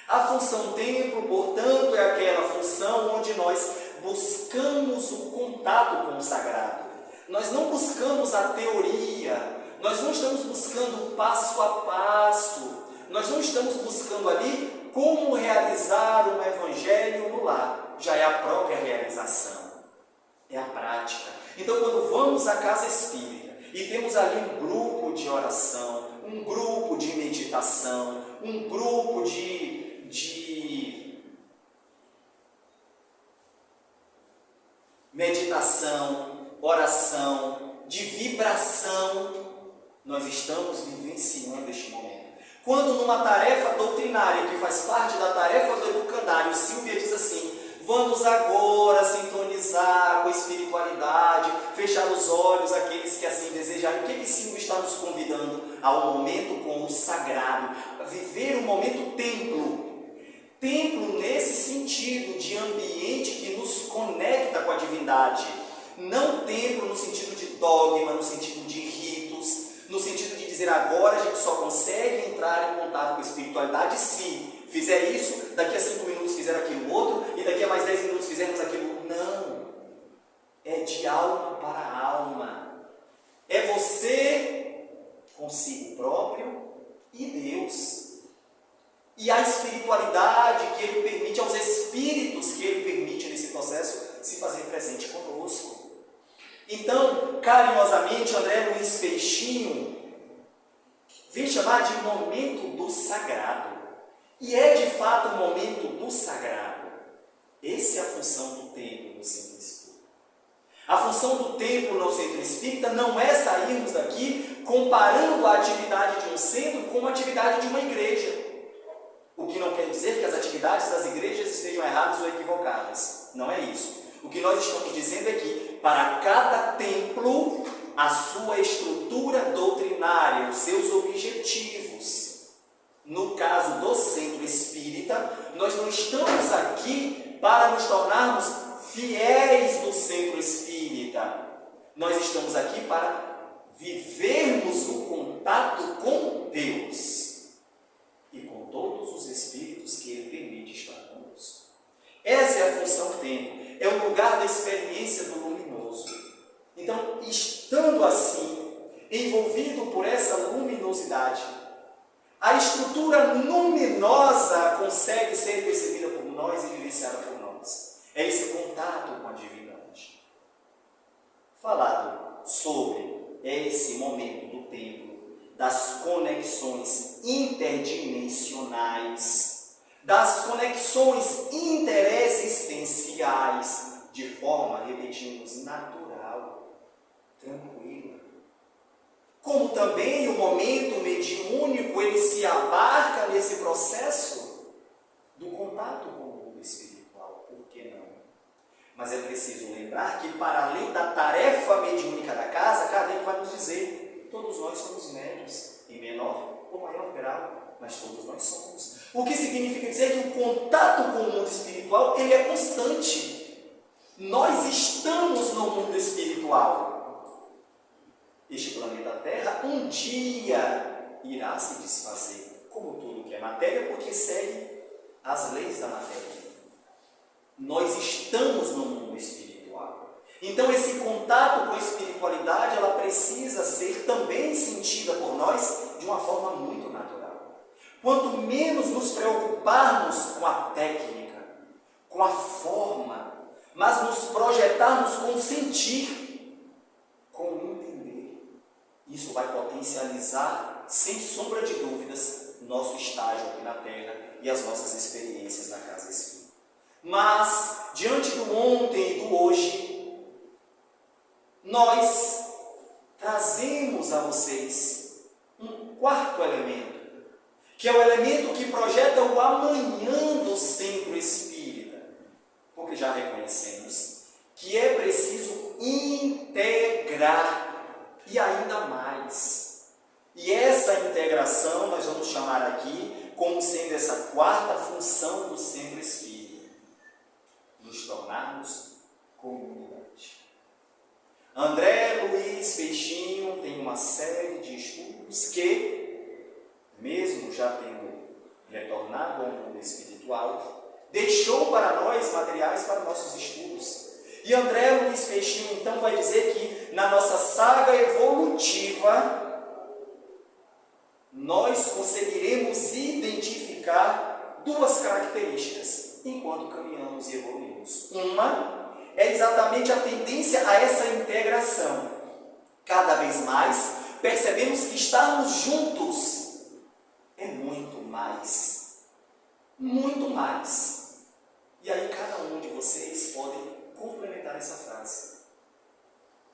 A função templo, portanto, é aquela função onde nós buscamos o contato com o sagrado. Nós não buscamos a teoria, nós não estamos buscando passo a passo, nós não estamos buscando ali como realizar um evangelho no lar. Já é a própria realização, é a prática. Então, quando vamos à casa espírita e temos ali um grupo de oração, um grupo de meditação, um grupo de meditação, oração, de vibração, nós estamos vivenciando este momento. Quando numa tarefa doutrinária, que faz parte da tarefa do educandário, Silvia diz assim: vamos agora sintonizar com a espiritualidade, fechar os olhos, aqueles que assim desejarem. O que Silvia está nos convidando? Ao momento com o sagrado, a viver um momento templo. Templo nesse sentido de ambiente que nos conecta com a divindade. Não templo no sentido de dogma, no sentido de ritos, no sentido de dizer agora a gente só consegue entrar em contato com a espiritualidade se fizer isso, daqui a 5 minutos fizer aquilo outro, e daqui a mais 10 minutos fizermos aquilo. Não. É de alma para alma. É você consigo próprio e Deus. E a espiritualidade que Ele permite, aos espíritos que Ele permite nesse processo, se fazer presente conosco. Então, carinhosamente, André Luiz Peixinho vem chamar de momento do sagrado. E é de fato o momento do sagrado. Essa é a função do templo no centro espírita. A função do templo no centro espírita não é sairmos daqui comparando a atividade de um centro com a atividade de uma igreja. O que não quer dizer que as atividades das igrejas estejam erradas ou equivocadas. Não é isso. O que nós estamos dizendo é que para cada templo, a sua estrutura doutrinária, os seus objetivos. No caso do centro espírita, nós não estamos aqui para nos tornarmos fiéis do centro espírita. Nós estamos aqui para vivermos o contato com Deus e com todos os espíritos que Ele permite estar conosco. Essa é a função templo, é o lugar da experiência do luminoso. Então, estando assim, envolvido por essa luminosidade, a estrutura luminosa consegue ser percebida por nós e vivenciada por nós. É esse contato com a divindade. Falado sobre esse momento do templo, das conexões interdimensionais, das conexões interexistenciais, de forma, repetimos, natural, tranquila. Como também o momento mediúnico ele se abarca nesse processo do contato com o mundo espiritual. Por que não? Mas é preciso lembrar que, para além da tarefa mediúnica da casa, Kardec vai nos dizer: todos nós somos médiuns, em menor ou maior grau, mas todos nós somos. O que significa dizer que o contato com o mundo espiritual ele é constante. Nós estamos no mundo espiritual. Este planeta Terra um dia irá se desfazer, como tudo que é matéria, porque segue as leis da matéria. Nós estamos no mundo espiritual. Então esse contato com a espiritualidade, ela precisa ser também sentida por nós de uma forma muito natural. Quanto menos nos preocuparmos com a técnica, com a forma, mas nos projetarmos com o sentir, com o entender, isso vai potencializar, sem sombra de dúvidas, nosso estágio aqui na Terra e as nossas experiências na casa espírita. Mas, diante do ontem e do hoje, nós trazemos a vocês um quarto elemento, que é o elemento que projeta o amanhã do centro espírita, porque já reconhecemos que é preciso integrar, e ainda mais. E essa integração nós vamos chamar aqui como sendo essa quarta função do centro espírita: nos tornarmos comunidade. André Luiz Peixinho tem uma série de estudos que, mesmo já tendo retornado ao mundo espiritual, deixou para nós materiais para nossos estudos. E André Luiz Peixinho então vai dizer que na nossa saga evolutiva nós conseguiremos identificar duas características enquanto caminhamos e evoluímos. Uma é exatamente a tendência a essa integração. Cada vez mais percebemos que estarmos juntos é muito mais. Muito mais. E aí cada um de vocês pode complementar essa frase.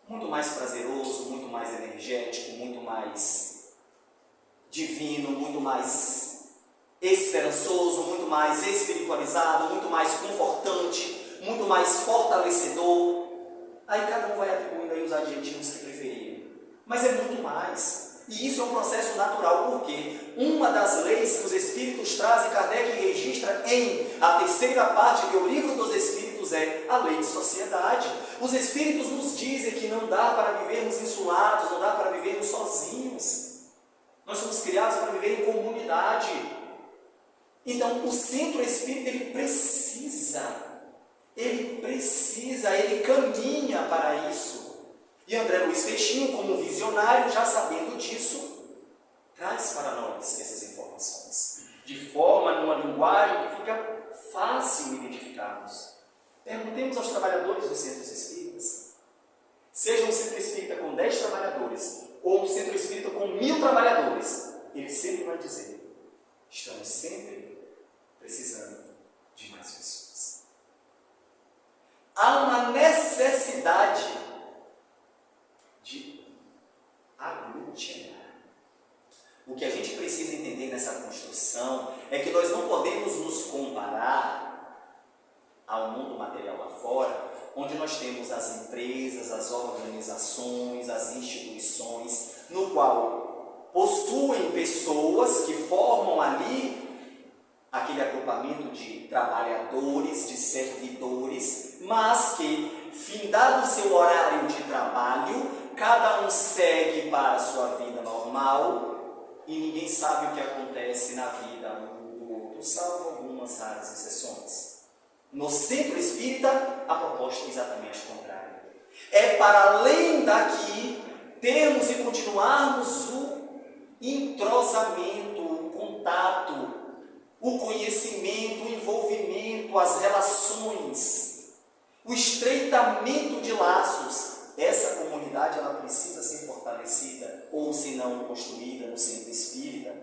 Muito mais prazeroso, muito mais energético, muito mais divino, muito mais esperançoso, muito mais espiritualizado, muito mais confortante, muito mais fortalecedor. Aí cada um vai atribuindo aí os adjetivos que preferirem. Mas é muito mais. E isso é um processo natural, porque uma das leis que os Espíritos trazem, Kardec registra em a terceira parte do Livro dos Espíritos, é a lei de sociedade. Os Espíritos nos dizem que não dá para vivermos insulados, não dá para vivermos sozinhos. Nós somos criados para viver em comunidade. Então, o centro espírita, ele caminha para isso. E André Luiz Peixinho, como visionário, já sabendo disso, traz para nós essas informações, de forma, numa linguagem que fica fácil identificarmos. Perguntemos aos trabalhadores dos centros espíritas, seja um centro espírita com 10 trabalhadores, ou um centro espírita com 1000 trabalhadores, ele sempre vai dizer: estamos sempre precisando de mais pessoas. Há uma necessidade de aglutinar. O que a gente precisa entender nessa construção é que nós não podemos nos comparar ao mundo material lá fora, onde nós temos as empresas, as organizações, as instituições, no qual possuem pessoas que formam ali aquele agrupamento de trabalhadores, de servidores, mas que, findado o seu horário de trabalho, cada um segue para a sua vida normal e ninguém sabe o que acontece na vida um do outro, salvo algumas raras exceções. No centro espírita, a proposta é exatamente contrária. É para além daqui termos e continuarmos o entrosamento, o contato, o conhecimento, o envolvimento, as relações, o estreitamento de laços. Essa comunidade ela precisa ser fortalecida, ou se não construída no centro espírita.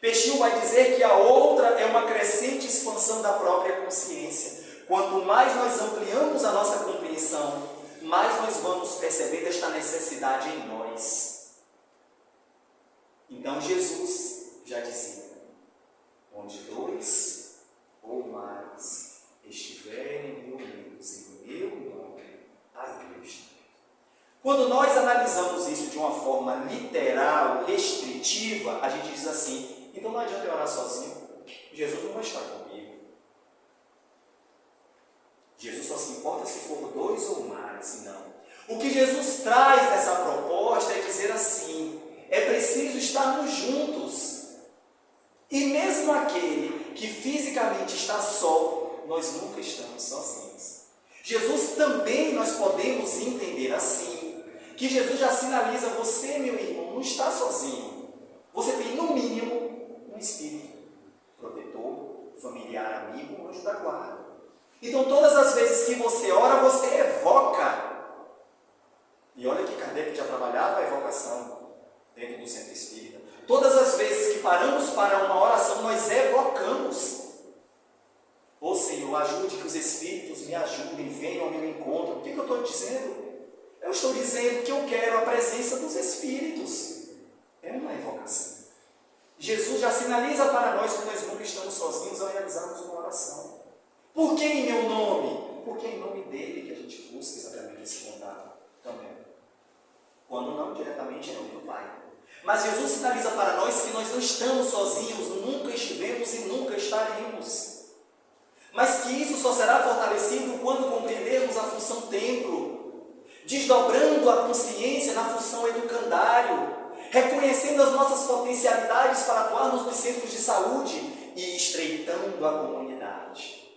Peixinho vai dizer que a outra é uma crescente expansão da própria consciência. Quanto mais nós ampliamos a nossa compreensão, mais nós vamos perceber esta necessidade em nós. Então Jesus já dizia: onde dois ou mais estiverem reunidos em meu nome, aí eu estou. Quando nós analisamos isso de uma forma literal, restritiva, a gente diz assim: então não adianta eu orar sozinho, Jesus não vai estar comigo. Jesus só se importa se for dois ou mais, não. O que Jesus traz nessa proposta é dizer assim: é preciso estarmos juntos. E mesmo aquele que fisicamente está só, nós nunca estamos sozinhos. Jesus também nós podemos entender assim, que Jesus já sinaliza: você, meu irmão, não está sozinho. Você tem, no mínimo, um espírito protetor, familiar, amigo, um anjo da guarda. Então, todas as vezes que você ora, você evoca. E olha que Kardec já trabalhava a evocação dentro do centro espírita. Todas as vezes que paramos para uma oração, nós evocamos. Ô Senhor, ajude que os espíritos me ajudem, venham ao meu encontro. O que eu estou dizendo? Eu estou dizendo que eu quero a presença dos espíritos. É uma evocação. Jesus já sinaliza para nós que nós nunca estamos sozinhos ao realizarmos uma oração. Por que em meu nome? Porque é em nome dele que a gente busca exatamente esse contato também. Quando não, diretamente em nome do Pai. Mas Jesus sinaliza para nós que nós não estamos sozinhos, nunca estivemos e nunca estaremos. Mas que isso só será fortalecido quando compreendermos a função templo, desdobrando a consciência na função educandário, reconhecendo as nossas potencialidades para atuarmos nos centros de saúde e estreitando a comunidade,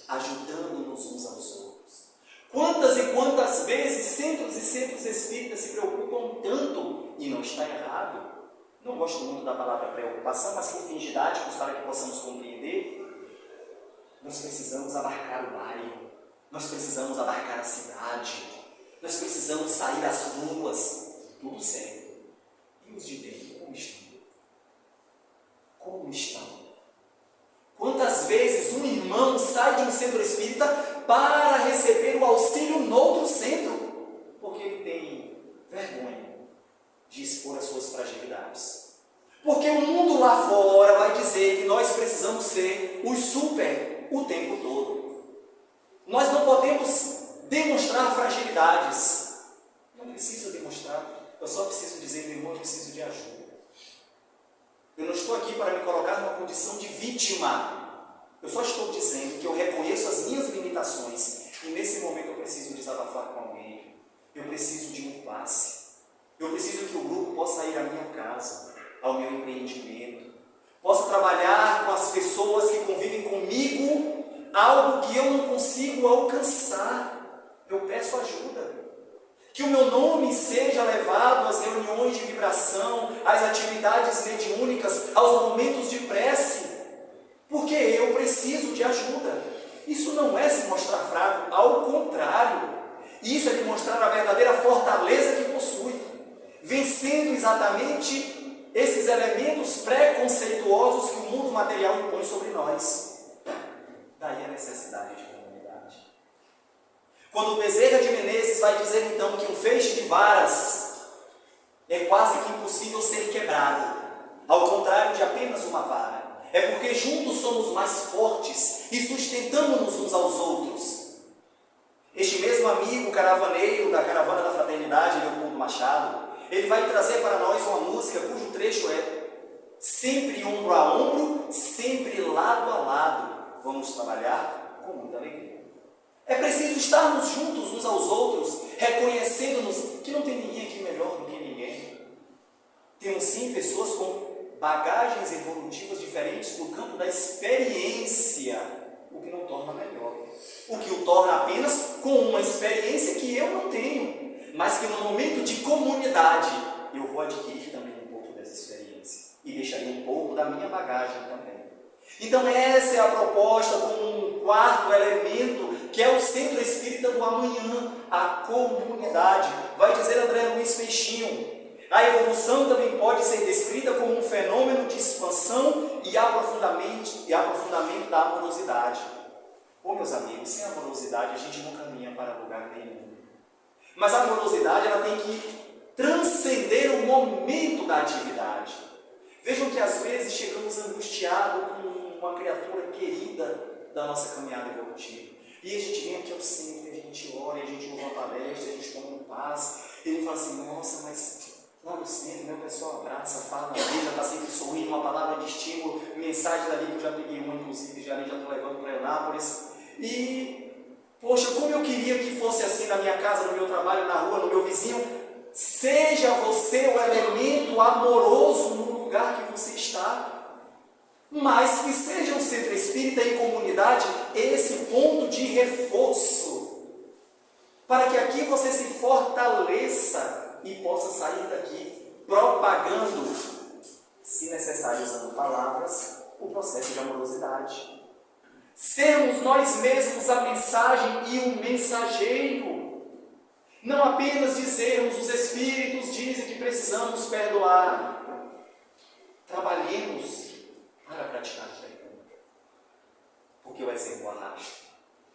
ajudando-nos uns aos outros. Quantas e quantas vezes centros e centros espíritas se preocupam tanto, e não está errado. Não gosto muito da palavra preocupação, mas por fins didáticos, para que possamos compreender, nós precisamos abarcar o bairro, nós precisamos abarcar a cidade, nós precisamos sair às ruas, tudo certo. E os de dentro, como estão? Como estão? Quantas vezes um irmão sai de um centro espírita para receber o auxílio noutro centro, porque ele tem vergonha de expor as suas fragilidades. Porque o mundo lá fora vai dizer que nós precisamos ser os super o tempo todo. Nós não podemos demonstrar fragilidades. Não precisa demonstrar. Eu só preciso dizer, meu irmão, eu preciso de ajuda. Eu não estou aqui para me colocar numa condição de vítima. Eu só estou dizendo que eu reconheço as minhas limitações e nesse momento eu preciso desabafar com alguém. Eu preciso de um passe. Eu preciso que o grupo possa ir à minha casa, ao meu empreendimento, possa trabalhar com as pessoas que convivem comigo, algo que eu não consigo alcançar. Eu peço ajuda. Que o meu nome seja levado às reuniões de vibração, às atividades mediúnicas, aos momentos de prece, porque eu preciso de ajuda. Isso não é se mostrar fraco, ao contrário. Isso é demonstrar a verdadeira fortaleza que possui, vencendo exatamente esses elementos preconceituosos que o mundo material impõe sobre nós. Daí a necessidade de comunidade. Quando o Bezerra de Menezes vai dizer então que um feixe de varas é quase que impossível ser quebrado, ao contrário de apenas uma vara, é porque juntos somos mais fortes e sustentamos-nos uns aos outros. Este mesmo amigo caravaneiro da Caravana da Fraternidade, Leopoldo Machado, ele vai trazer para nós uma música cujo trecho é: sempre ombro a ombro, sempre lado a lado, vamos trabalhar com muita alegria. É preciso estarmos juntos uns aos outros, reconhecendo-nos que não tem ninguém aqui melhor do que ninguém. Temos sim pessoas com bagagens evolutivas diferentes no campo da experiência, o que não torna melhor, o que o torna apenas com uma experiência que eu não tenho, mas que no momento de comunidade eu vou adquirir também um pouco dessa experiência e deixarei um pouco da minha bagagem também. Então essa é a proposta como um quarto elemento, que é o centro espírita do amanhã, a comunidade. Vai dizer André Luiz Peixinho: a evolução também pode ser descrita como um fenômeno de expansão e aprofundamento da amorosidade. Meus amigos, sem amorosidade a gente não caminha para lugar nenhum. Mas a amorosidade ela tem que transcender o momento da atividade. Vejam que às vezes chegamos angustiados com uma criatura querida da nossa caminhada evolutiva. E a gente vem aqui ao centro, a gente ora, a gente ouve uma palestra, a gente toma um passe. E ele fala assim, nossa, mas lá no centro, meu pessoal abraça, fala na vida, está sempre sorrindo, uma palavra de estímulo, mensagem dali que eu já peguei uma, inclusive, já estou levando para Eunápolis. E, poxa, como eu queria que fosse assim na minha casa, no meu trabalho, na rua, no meu vizinho. Seja você o elemento amoroso no lugar que você está, mas que seja um centro espírita em comunidade esse ponto de reforço, para que aqui você se fortaleça e possa sair daqui propagando, se necessário usando palavras, o processo de amorosidade. Sermos nós mesmos a mensagem e o mensageiro. Não apenas dizermos, os Espíritos dizem que precisamos perdoar. Trabalhemos para praticar o perdão. Porque o exemplo arrasta.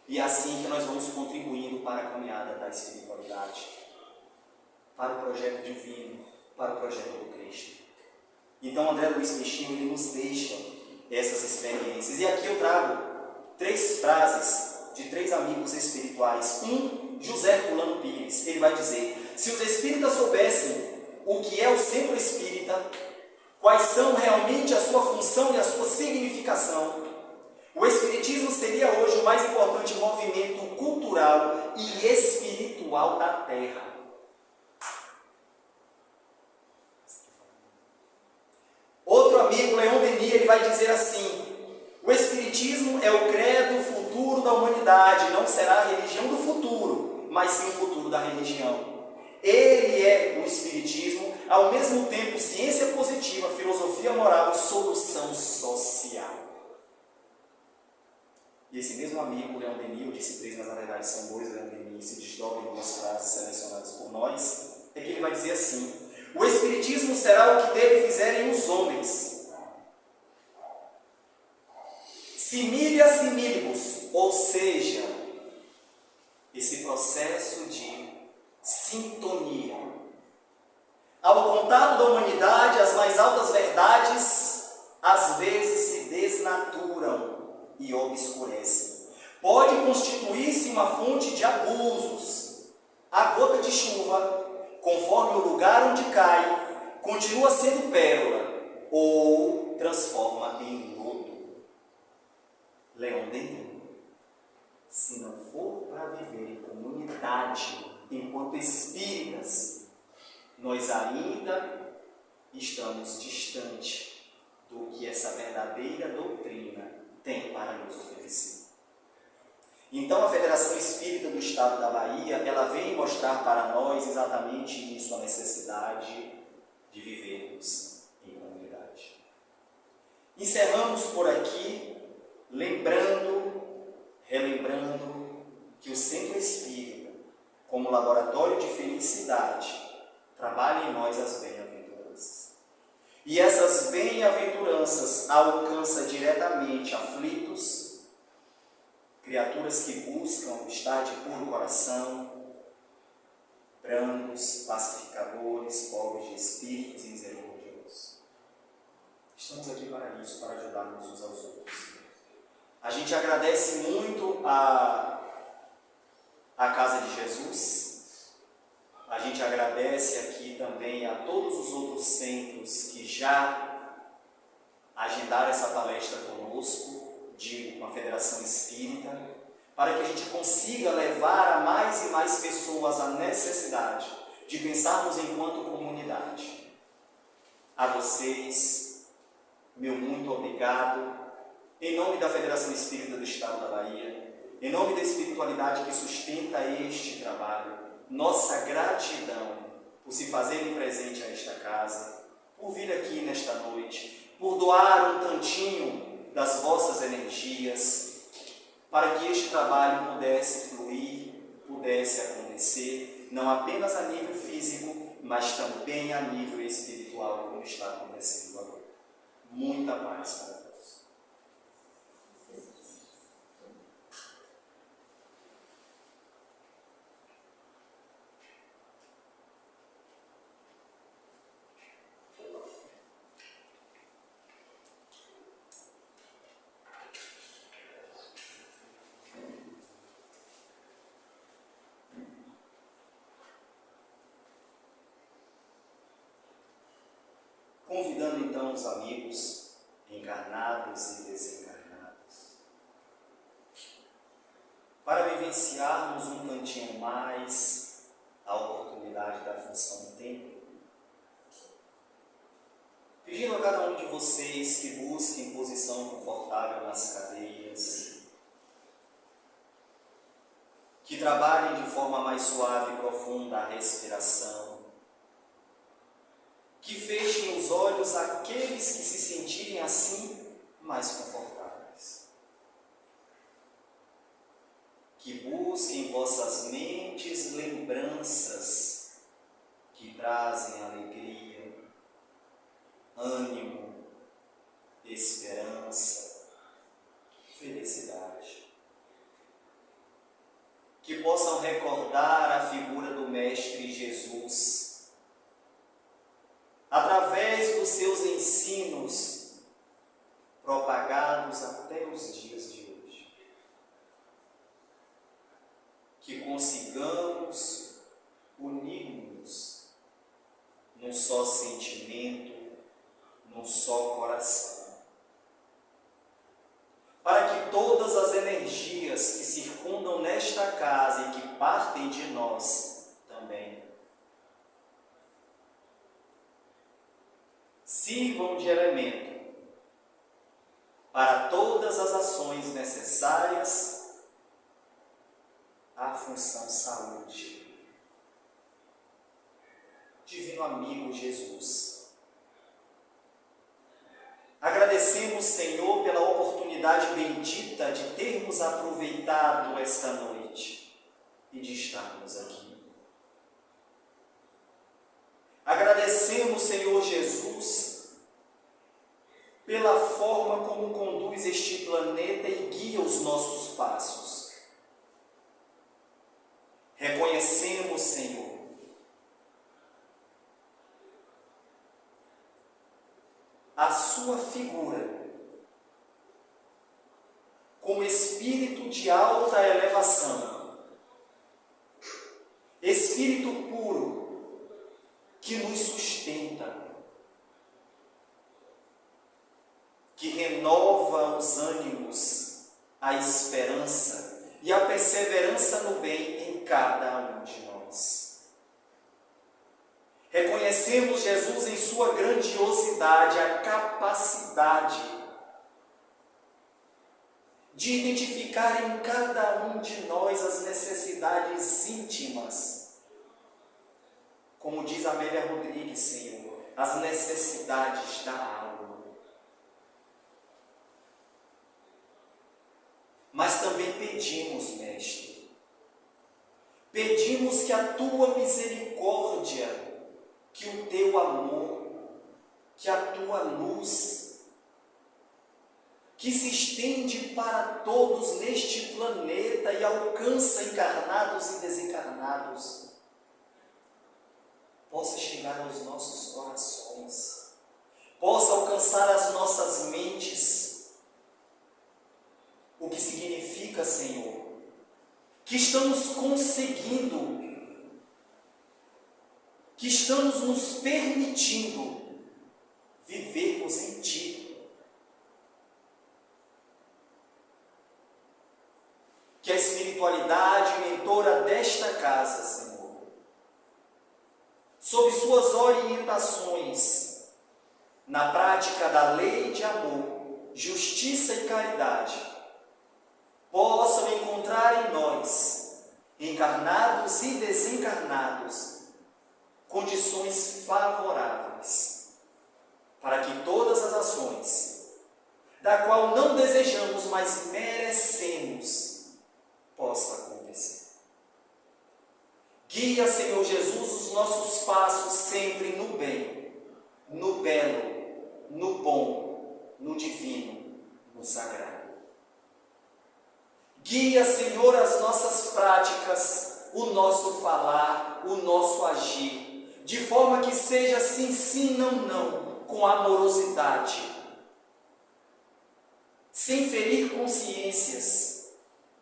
E é assim que nós vamos contribuindo para a caminhada da espiritualidade, para o projeto divino, para o projeto do Cristo. Então, André Luiz Peixinho, ele nos deixa essas experiências. E aqui eu trago 3 frases de 3 amigos espirituais. José Herculano Pires, ele vai dizer: se os espíritas soubessem o que é o centro espírita, quais são realmente a sua função e a sua significação, o espiritismo seria hoje o mais importante movimento cultural e espiritual da Terra. Outro amigo, Leon Denis, ele vai dizer assim: o espiritismo é o credo futuro da humanidade, não será a religião do futuro, mas sim o futuro da religião. Ele é, o espiritismo, ao mesmo tempo ciência positiva, filosofia moral e solução social. E esse mesmo amigo, Leon Denis, eu disse 3, mas na verdade são 2, Leon Denis, se desdobram em algumas frases selecionadas por nós, é que ele vai dizer assim: o espiritismo será o que dele fizerem os homens. Similia similibus, ou seja, esse processo de sintonia. Ao contato da humanidade, as mais altas verdades às vezes se desnaturam e obscurecem. Pode constituir-se uma fonte de abusos. A gota de chuva, conforme o lugar onde cai, continua sendo pérola ou transforma em lodo. Leon Denis: se não for para viver em comunidade enquanto espíritas, nós ainda estamos distantes do que essa verdadeira doutrina tem para nos oferecer. Então, a Federação Espírita do Estado da Bahia, ela vem mostrar para nós exatamente isso, a necessidade de vivermos em comunidade. Encerramos por aqui, relembrando que o Centro Espírita, como laboratório de felicidade, trabalha em nós as bem-aventuranças. E essas bem-aventuranças alcançam diretamente aflitos, criaturas que buscam estar de puro coração, brandos, pacificadores, pobres de espíritos e misericordiosos. Estamos aqui para isso, para ajudarmos uns aos outros. A gente agradece muito a Casa de Jesus. A gente agradece aqui também a todos os outros centros que já agendaram essa palestra conosco, digo, com a Federação Espírita, para que a gente consiga levar a mais e mais pessoas a necessidade de pensarmos enquanto comunidade. A vocês, meu muito obrigado, em nome da Federação Espírita do Estado da Bahia, em nome da espiritualidade que sustenta este trabalho, nossa gratidão por se fazerem presente a esta casa, por vir aqui nesta noite, por doar um tantinho das vossas energias, para que este trabalho pudesse fluir, pudesse acontecer, não apenas a nível físico, mas também a nível espiritual, como está acontecendo agora. Muita paz para todos. convidando então os amigos encarnados e desencarnados para vivenciarmos um cantinho mais a oportunidade da função do templo, pedindo a cada um de vocês que busquem posição confortável nas cadeiras, que trabalhem de forma mais suave e profunda a respiração, que fechem os olhos aqueles que se sentirem assim mais confortáveis, que busquem em vossas mentes lembranças que trazem alegria, ânimo, esperança, felicidade. Que possam recordar a figura do Mestre Jesus, através dos seus ensinos propagados até os dias de hoje. Que consigamos unir-nos num só sentimento, num só coração, para que todas as energias que circundam nesta casa e que partem de nós também sirvam de elemento para todas as ações necessárias à função saúde. Divino amigo Jesus, agradecemos, Senhor, pela oportunidade bendita de termos aproveitado esta noite e de estarmos aqui. Agradecemos, Senhor Jesus, pela forma como conduz este planeta e guia os nossos passos. Reconhecemos, Senhor, a sua figura como espírito de alta elevação, espírito puro que nos sustenta, que renova os ânimos, a esperança e a perseverança no bem em cada um de nós. Reconhecemos, Jesus, em sua grandiosidade, a capacidade de identificar em cada um de nós as necessidades íntimas. Como diz Amélia Rodrigues, Senhor, as necessidades da alma. Mas também pedimos, Mestre, pedimos que a tua misericórdia, que o teu amor, que a tua luz, que se estende para todos neste planeta e alcança encarnados e desencarnados, possa chegar aos nossos corações, possa alcançar as nossas mentes, o que significa, Senhor, que estamos conseguindo, que estamos nos permitindo vivermos em Ti. Que a espiritualidade mentora desta casa, Senhor, sob suas orientações, na prática da lei de amor, justiça e caridade, possam encontrar em nós, encarnados e desencarnados, condições favoráveis para que todas as ações, da qual não desejamos, mas merecemos, possa acontecer. Guia, Senhor Jesus, os nossos passos sempre no bem, no belo, no bom, no divino, no sagrado. Guia, Senhor, as nossas práticas, o nosso falar, o nosso agir, de forma que seja sim, sim, não, não, com amorosidade, sem ferir consciências,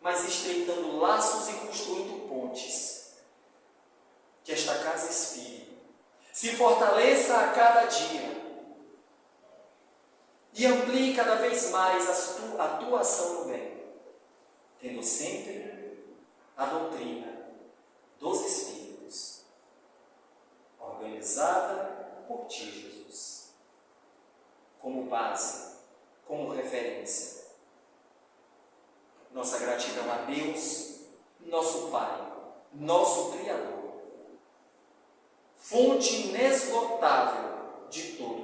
mas estreitando laços e construindo pontes. Que esta casa espírita se fortaleça a cada dia e amplie cada vez mais a tua ação no bem, tendo sempre a doutrina dos Espíritos, organizada por ti, Jesus, como base, como referência. Nossa gratidão a Deus, nosso Pai, nosso Criador, fonte inesgotável de todo